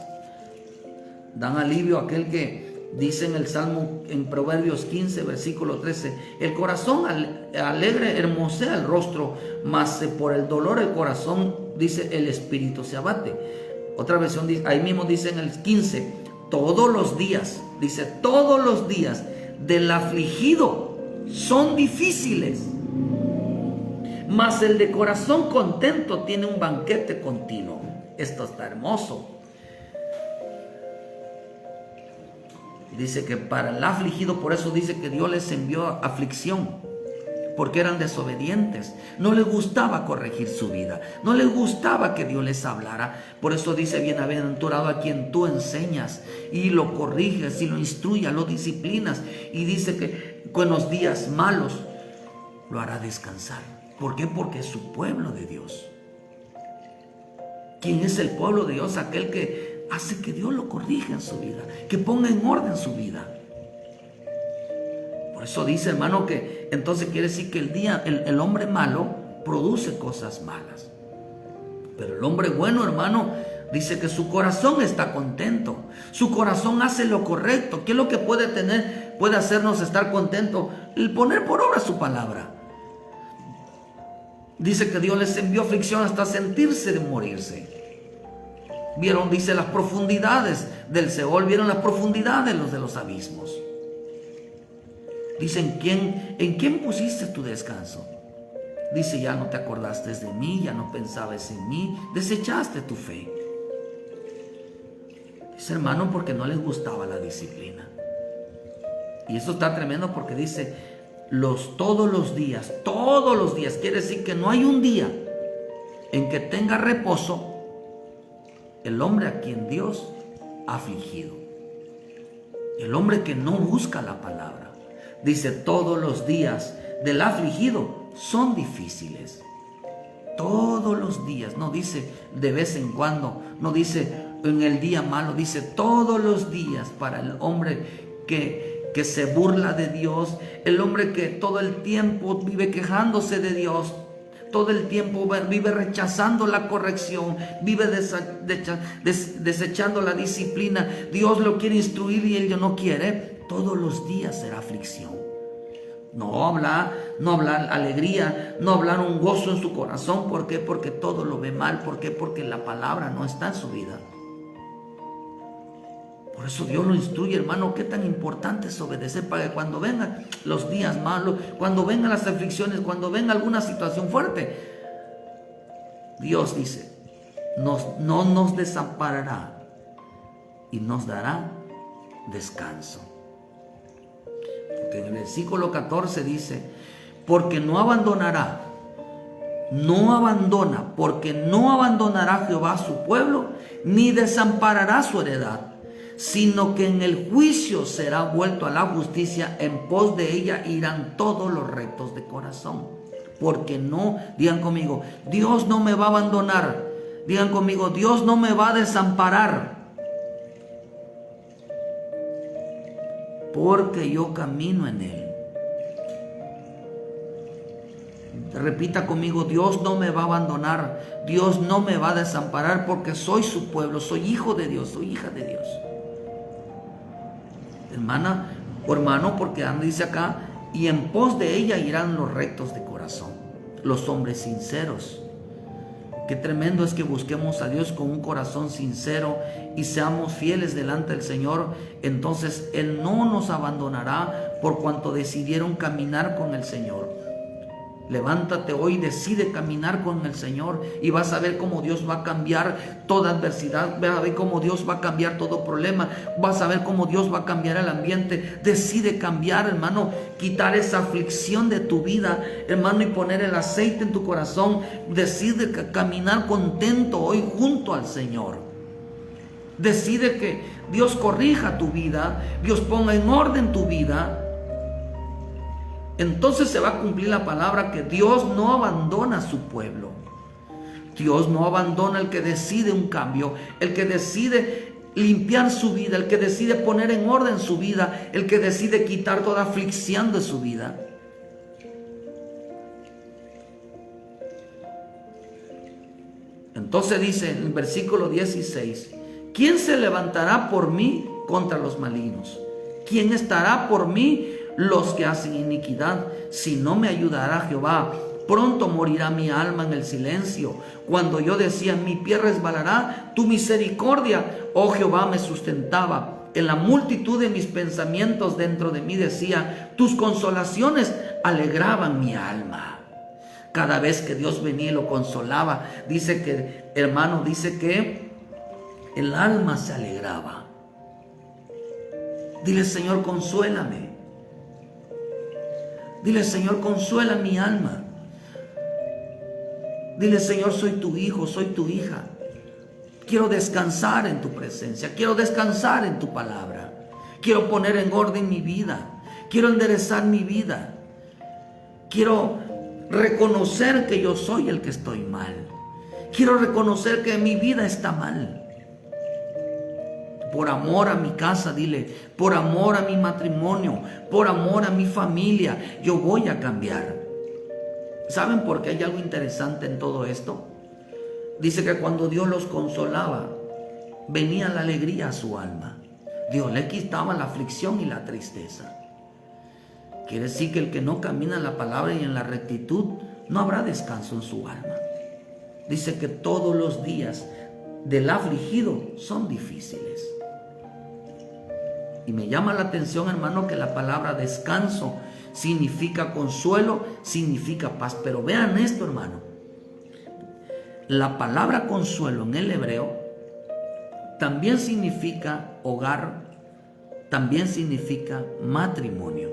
dan alivio a aquel que dice en el Salmo, en Proverbios 15, versículo 13, el corazón alegre hermosea el rostro, mas por el dolor el corazón, dice, el espíritu se abate. Otra versión, ahí mismo dice en el 15, todos los días, dice, todos los días del afligido son difíciles, mas el de corazón contento tiene un banquete continuo. Esto está hermoso. Dice que para el afligido, por eso dice que Dios les envió aflicción, porque eran desobedientes. No les gustaba corregir su vida, no les gustaba que Dios les hablara. Por eso dice, bienaventurado a quien tú enseñas y lo corriges y lo instruyas, lo disciplinas. Y dice que con los días malos lo hará descansar. ¿Por qué? Porque es su pueblo de Dios. ¿Quién es el pueblo de Dios? Aquel que hace que Dios lo corrija en su vida, que ponga en orden su vida. Por eso dice, hermano, que entonces quiere decir que el hombre malo produce cosas malas. Pero el hombre bueno, hermano, dice que su corazón está contento. Su corazón hace lo correcto. ¿Qué es lo que puede hacernos estar contentos? El poner por obra su palabra. Dice que Dios les envió aflicción hasta sentirse de morirse. Vieron, dice, las profundidades del Seol, vieron las profundidades de los abismos. Dice, ¿en quién pusiste tu descanso? Dice, ya no te acordaste de mí, ya no pensabas en mí, desechaste tu fe. Dice, hermano, porque no les gustaba la disciplina. Y esto está tremendo porque dice, todos los días, quiere decir que no hay un día en que tenga reposo el hombre a quien Dios ha afligido, el hombre que no busca la palabra. Dice, todos los días del afligido son difíciles. Todos los días, no dice de vez en cuando, no dice en el día malo, dice todos los días para el hombre que se burla de Dios, el hombre que todo el tiempo vive quejándose de Dios, todo el tiempo vive rechazando la corrección, vive desechando la disciplina. Dios lo quiere instruir y él no quiere. Todos los días será aflicción. No hablar alegría, no hablar un gozo en su corazón. ¿Por qué? Porque todo lo ve mal. ¿Por qué? Porque la palabra no está en su vida. Por eso Dios lo instruye, hermano. Qué tan importante es obedecer para que cuando vengan los días malos, cuando vengan las aflicciones, cuando venga alguna situación fuerte, Dios dice, no nos desamparará y nos dará descanso. Porque en el versículo 14 dice, porque no abandonará, porque no abandonará Jehová a su pueblo, ni desamparará su heredad, sino que en el juicio será vuelto a la justicia, en pos de ella irán todos los rectos de corazón. Porque no, digan conmigo, Dios no me va a abandonar. Digan conmigo, Dios no me va a desamparar. Porque yo camino en Él. Repita conmigo, Dios no me va a abandonar. Dios no me va a desamparar porque soy su pueblo, soy hijo de Dios, soy hija de Dios. Hermana o hermano, porque dice acá, y en pos de ella irán los rectos de corazón, los hombres sinceros. Qué tremendo es que busquemos a Dios con un corazón sincero y seamos fieles delante del Señor. Entonces Él no nos abandonará por cuanto decidieron caminar con el Señor. Levántate hoy, decide caminar con el Señor y vas a ver cómo Dios va a cambiar toda adversidad, vas a ver cómo Dios va a cambiar todo problema, vas a ver cómo Dios va a cambiar el ambiente. Decide cambiar, hermano, quitar esa aflicción de tu vida, hermano, y poner el aceite en tu corazón. Decide caminar contento hoy junto al Señor. Decide que Dios corrija tu vida, Dios ponga en orden tu vida. Entonces se va a cumplir la palabra que Dios no abandona a su pueblo. Dios no abandona al que decide un cambio, el que decide limpiar su vida, el que decide poner en orden su vida, el que decide quitar toda aflicción de su vida. Entonces dice en el versículo 16, ¿quién se levantará por mí contra los malignos? ¿Quién estará por mí los que hacen iniquidad? Si no me ayudará Jehová, pronto morirá mi alma en el silencio. Cuando yo decía, mi pie resbalará, tu misericordia, oh Jehová, me sustentaba. En la multitud de mis pensamientos dentro de mí decía, tus consolaciones alegraban mi alma. Cada vez que Dios venía y lo consolaba, dice que, hermano, dice que el alma se alegraba. Dile, Señor, consuélame. Dile, Señor, consuela mi alma. Dile, Señor, soy tu hijo, soy tu hija. Quiero descansar en tu presencia. Quiero descansar en tu palabra. Quiero poner en orden mi vida. Quiero enderezar mi vida. Quiero reconocer que yo soy el que estoy mal. Quiero reconocer que mi vida está mal. Por amor a mi casa, dile, por amor a mi matrimonio, por amor a mi familia, yo voy a cambiar. ¿Saben por qué hay algo interesante en todo esto? Dice que cuando Dios los consolaba, venía la alegría a su alma. Dios le quitaba la aflicción y la tristeza. Quiere decir que el que no camina en la palabra y en la rectitud, no habrá descanso en su alma. Dice que todos los días del afligido son difíciles. Y me llama la atención, hermano, que la palabra descanso significa consuelo, significa paz. Pero vean esto, hermano. La palabra consuelo en el hebreo también significa hogar, también significa matrimonio.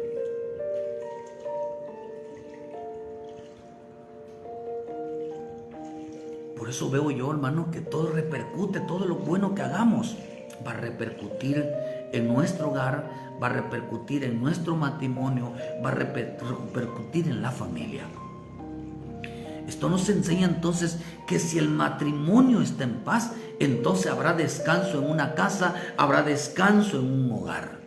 Por eso veo yo, hermano, que todo repercute, todo lo bueno que hagamos va a repercutir en nuestro hogar, va a repercutir en nuestro matrimonio, va a repercutir en la familia. Esto nos enseña entonces que si el matrimonio está en paz, entonces habrá descanso en una casa, habrá descanso en un hogar.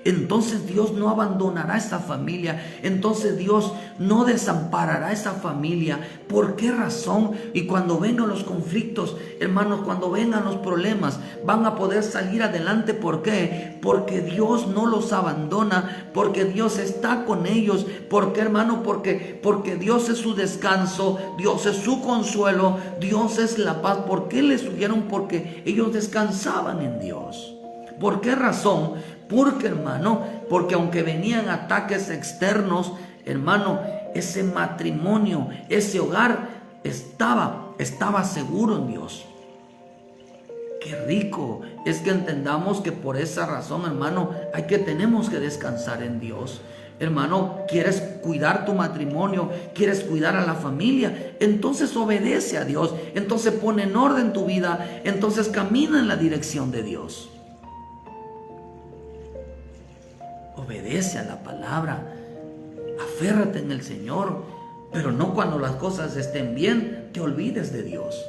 Entonces Dios no abandonará esa familia, entonces Dios no desamparará esa familia. ¿Por qué razón? Y cuando vengan los conflictos, hermanos, cuando vengan los problemas, van a poder salir adelante. ¿Por qué? Porque Dios no los abandona, porque Dios está con ellos. ¿Por qué, hermano? Porque Dios es su descanso, Dios es su consuelo, Dios es la paz. ¿Por qué les huyeron? Porque ellos descansaban en Dios. ¿Por qué razón? Porque, hermano, porque aunque venían ataques externos, hermano, ese matrimonio, ese hogar estaba seguro en Dios. Qué rico es que entendamos que por esa razón, hermano, tenemos que descansar en Dios. Hermano, quieres cuidar tu matrimonio, quieres cuidar a la familia, entonces obedece a Dios, entonces pone en orden tu vida, entonces camina en la dirección de Dios. Obedece a la palabra, aférrate en el Señor, pero no cuando las cosas estén bien, te olvides de Dios.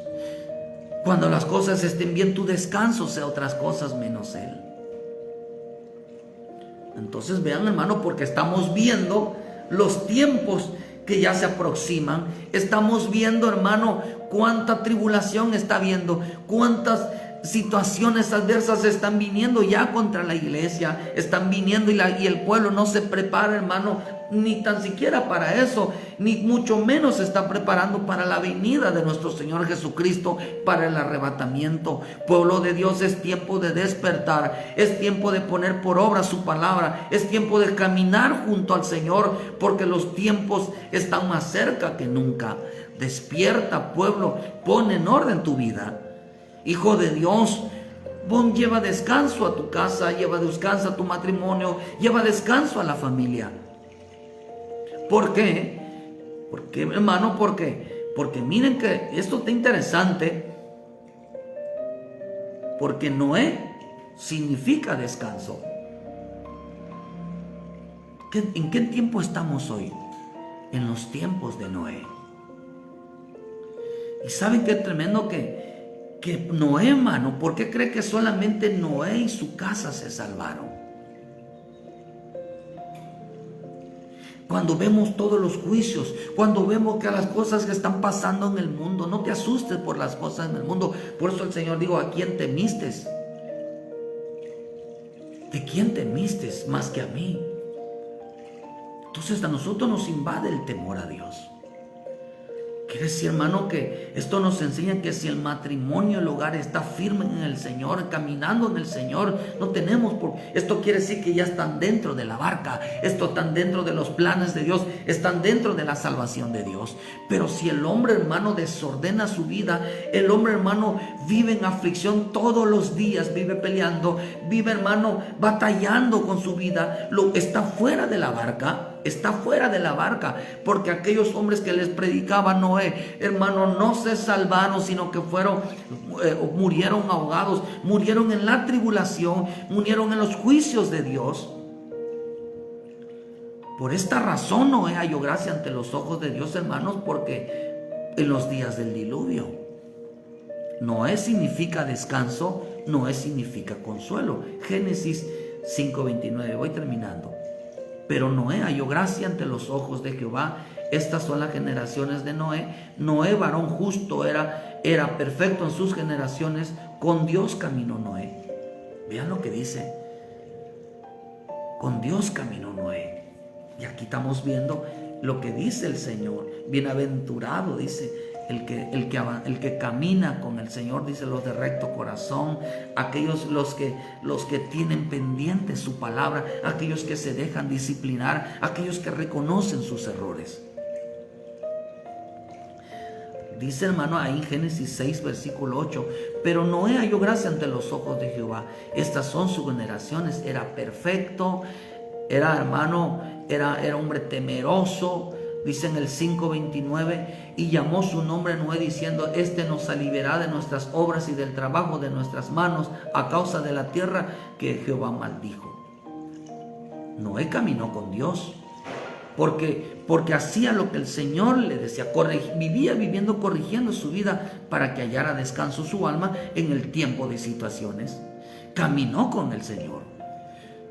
Cuando las cosas estén bien, tu descanso sea otras cosas menos Él. Entonces vean, hermano, porque estamos viendo los tiempos que ya se aproximan. Estamos viendo, hermano, cuánta tribulación está habiendo, cuántas situaciones adversas están viniendo ya contra la iglesia, están viniendo y el pueblo no se prepara, hermano, ni tan siquiera para eso, ni mucho menos se está preparando para la venida de nuestro Señor Jesucristo, para el arrebatamiento. Pueblo de Dios, es tiempo de despertar, es tiempo de poner por obra su palabra, es tiempo de caminar junto al Señor, porque los tiempos están más cerca que nunca. Despierta, pueblo, pon en orden tu vida. Hijo de Dios, lleva descanso a tu casa, lleva descanso a tu matrimonio, lleva descanso a la familia. ¿Por qué? Porque, hermano, porque miren que esto está interesante, porque Noé significa descanso. ¿En qué tiempo estamos hoy? En los tiempos de Noé. Y saben qué tremendo que Noé, hermano, ¿por qué cree que solamente Noé y su casa se salvaron? Cuando vemos todos los juicios, cuando vemos que las cosas que están pasando en el mundo, no te asustes por las cosas en el mundo. Por eso el Señor dijo: ¿a quién temiste? ¿De quién temiste más que a mí? Entonces a nosotros nos invade el temor a Dios. Quiere decir, hermano, que esto nos enseña que si el matrimonio, el hogar está firme en el Señor, caminando en el Señor, no tenemos esto quiere decir que ya están dentro de la barca, esto están dentro de los planes de Dios, están dentro de la salvación de Dios. Pero si el hombre, hermano, desordena su vida, el hombre, hermano, vive en aflicción todos los días, vive peleando, vive, hermano, batallando con su vida, está fuera de la barca. Está fuera de la barca, porque aquellos hombres que les predicaba Noé, hermano, no se salvaron, sino que murieron ahogados, murieron en la tribulación, murieron en los juicios de Dios. Por esta razón Noé halló gracia ante los ojos de Dios, hermanos, porque en los días del diluvio, Noé significa descanso, Noé significa consuelo. Génesis 5:29, voy terminando. Pero Noé halló gracia ante los ojos de Jehová. Estas son las generaciones de Noé. Noé, varón justo, era perfecto en sus generaciones. Con Dios caminó Noé. Vean lo que dice. Con Dios caminó Noé. Y aquí estamos viendo lo que dice el Señor. Bienaventurado, dice, el que camina con el Señor, dice, los de recto corazón, aquellos los que tienen pendiente su palabra, aquellos que se dejan disciplinar, aquellos que reconocen sus errores. Dice, hermano, ahí en Génesis 6, versículo 8, pero Noé halló gracia ante los ojos de Jehová. Estas son sus generaciones. Era perfecto, era, hermano, era hombre temeroso. Dice en el 5:29, y llamó su nombre Noé, diciendo: este nos aliviará de nuestras obras y del trabajo de nuestras manos, a causa de la tierra que Jehová maldijo. Noé caminó con Dios, porque hacía lo que el Señor le decía, vivía viviendo, corrigiendo su vida para que hallara descanso su alma en el tiempo de situaciones. Caminó con el Señor.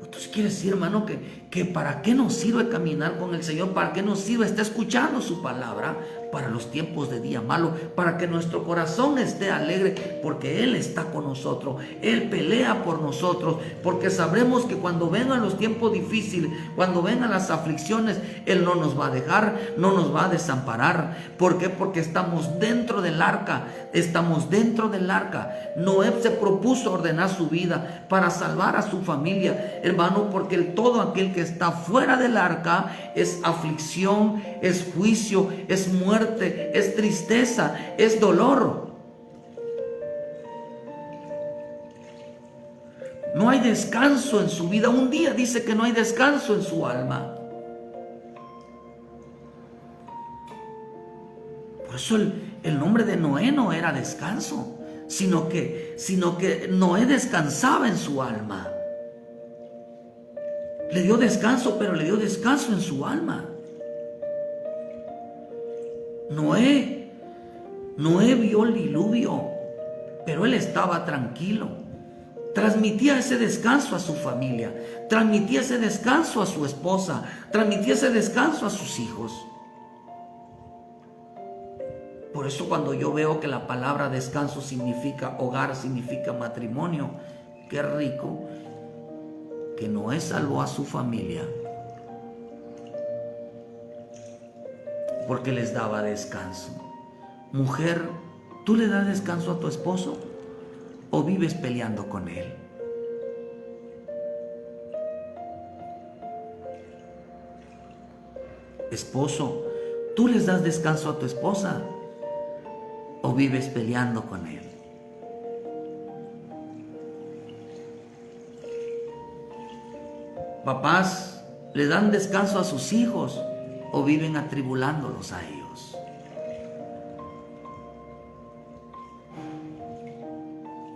Entonces quiere decir, hermano, que para qué nos sirve caminar con el Señor, para qué nos sirve estar escuchando su palabra para los tiempos de día malo, para que nuestro corazón esté alegre, porque Él está con nosotros, Él pelea por nosotros, porque sabremos que cuando vengan los tiempos difíciles, cuando vengan las aflicciones, Él no nos va a dejar, no nos va a desamparar. ¿Por qué? Porque estamos dentro del arca, Noé se propuso ordenar su vida para salvar a su familia, hermano, porque todo aquel que está fuera del arca es aflicción, es juicio, es muerte, es tristeza, es dolor. No hay descanso en su vida. Un día dice que no hay descanso en su alma. Por eso el nombre de Noé no era descanso, sino que Noé descansaba en su alma. Le dio descanso, pero le dio descanso en su alma. Noé vio el diluvio, pero él estaba tranquilo. Transmitía ese descanso a su familia, transmitía ese descanso a su esposa, transmitía ese descanso a sus hijos. Por eso cuando yo veo que la palabra descanso significa hogar, significa matrimonio, qué rico que Noé salvó a su familia porque les daba descanso. Mujer, ¿tú le das descanso a tu esposo o vives peleando con él? Esposo, ¿tú les das descanso a tu esposa o vives peleando con él? Papás, ¿le dan descanso a sus hijos o viven atribulándolos a ellos?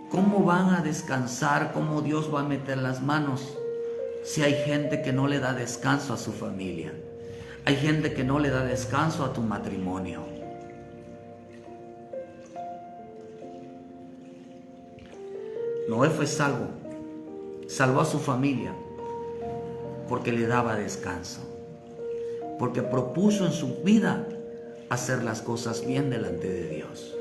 ¿Cómo van a descansar? ¿Cómo Dios va a meter las manos si hay gente que no le da descanso a su familia? Hay gente que no le da descanso a tu matrimonio. Noé fue salvo, salvó a su familia porque le daba descanso, porque propuso en su vida hacer las cosas bien delante de Dios.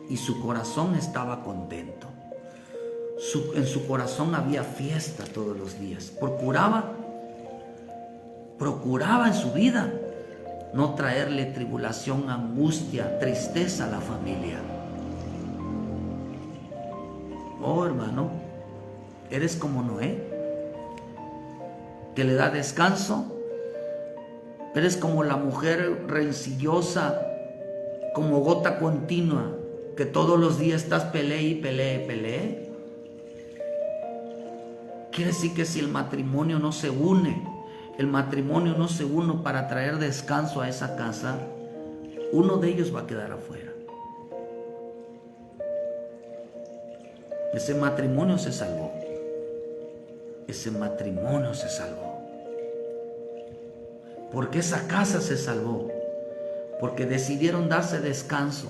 Y su corazón estaba contento. En su corazón había fiesta todos los días. Procuraba en su vida no traerle tribulación, angustia, tristeza a la familia. Oh, hermano, eres como Noé, que le da descanso. Eres como la mujer rencillosa, como gota continua, que todos los días estás pelee. Quiere decir que si el matrimonio no se une, para traer descanso a esa casa, uno de ellos va a quedar afuera. Ese matrimonio se salvó. Porque esa casa se salvó. Porque decidieron darse descanso.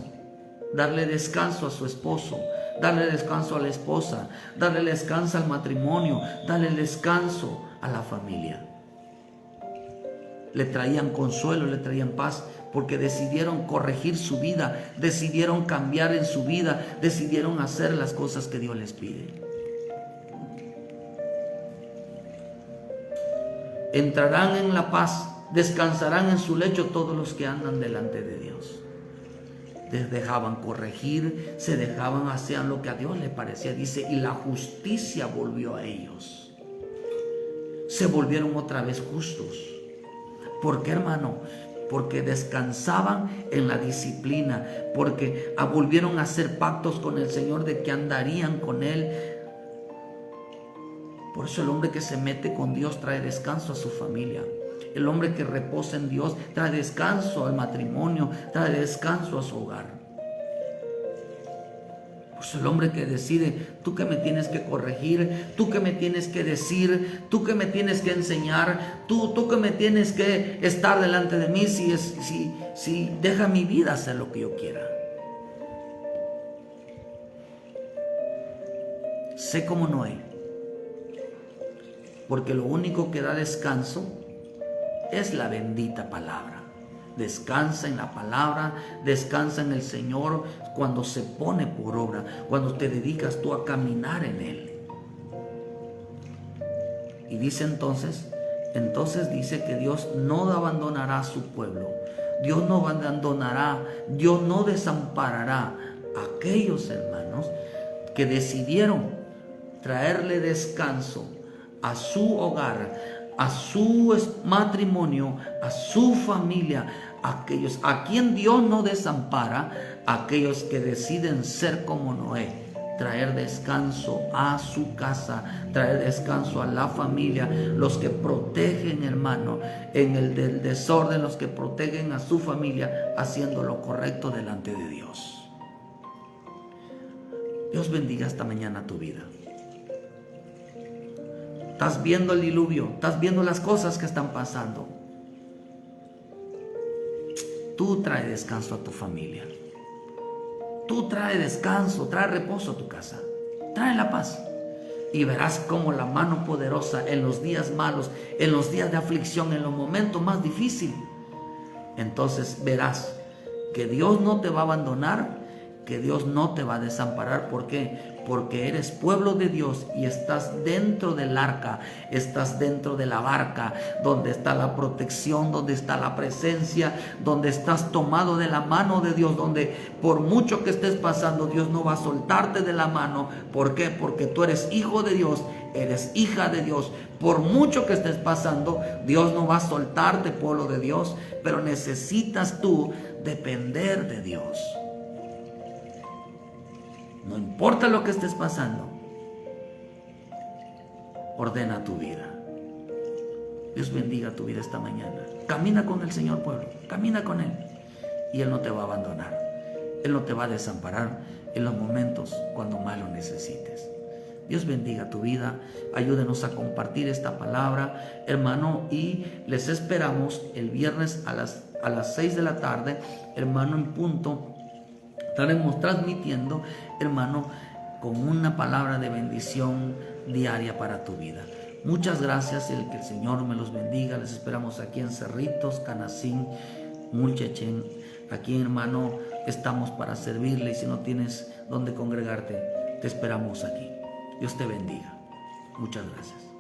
Darle descanso a su esposo. Darle descanso a la esposa. Darle descanso al matrimonio. Darle descanso a la familia. Le traían consuelo, le traían paz. Porque decidieron corregir su vida. Decidieron cambiar en su vida. Decidieron hacer las cosas que Dios les pide. Entrarán en la paz, descansarán en su lecho todos los que andan delante de Dios. Les dejaban corregir, se dejaban, hacían lo que a Dios le parecía. Dice, y la justicia volvió a ellos. Se volvieron otra vez justos. ¿Por qué, hermano? Porque descansaban en la disciplina, porque volvieron a hacer pactos con el Señor de que andarían con Él. Por eso el hombre que se mete con Dios trae descanso a su familia. El hombre que reposa en Dios trae descanso al matrimonio, trae descanso a su hogar. Por eso el hombre que decide, tú que me tienes que corregir, tú que me tienes que decir, tú que me tienes que enseñar, tú que me tienes que estar delante de mí, si deja mi vida hacer lo que yo quiera. Sé como Noé. Porque lo único que da descanso es la bendita palabra. Descansa en la palabra, descansa en el Señor cuando se pone por obra, cuando te dedicas tú a caminar en Él. Y dice entonces dice que Dios no abandonará a su pueblo. Dios no abandonará, Dios no desamparará a aquellos hermanos que decidieron traerle descanso a su hogar, a su matrimonio, a su familia, aquellos a quien Dios no desampara, aquellos que deciden ser como Noé, traer descanso a su casa, traer descanso a la familia, los que protegen, hermano, en el del desorden, los que protegen a su familia, haciendo lo correcto delante de Dios. Dios bendiga esta mañana tu vida. Estás viendo el diluvio, estás viendo las cosas que están pasando. Tú trae descanso a tu familia. Tú trae descanso, trae reposo a tu casa. Trae la paz. Y verás cómo la mano poderosa en los días malos, en los días de aflicción, en los momentos más difíciles, entonces verás que Dios no te va a abandonar, que Dios no te va a desamparar. ¿Por qué? Porque eres pueblo de Dios y estás dentro del arca, estás dentro de la barca, donde está la protección, donde está la presencia, donde estás tomado de la mano de Dios, donde por mucho que estés pasando, Dios no va a soltarte de la mano. ¿Por qué? Porque tú eres hijo de Dios, eres hija de Dios. Por mucho que estés pasando, Dios no va a soltarte, pueblo de Dios, pero necesitas tú depender de Dios. No importa lo que estés pasando, ordena tu vida. Dios bendiga tu vida esta mañana. Camina con el Señor, pueblo, camina con Él, y Él no te va a abandonar. Él no te va a desamparar en los momentos cuando más lo necesites. Dios bendiga tu vida. Ayúdenos a compartir esta palabra, hermano, y les esperamos el viernes a las 6 de la tarde, hermano, en punto. Estaremos transmitiendo, hermano, con una palabra de bendición diaria para tu vida. Muchas gracias, que el Señor me los bendiga. Les esperamos aquí en Cerritos, Canacín, Mulchechén. Aquí, hermano, estamos para servirle, y si no tienes donde congregarte, te esperamos aquí. Dios te bendiga. Muchas gracias.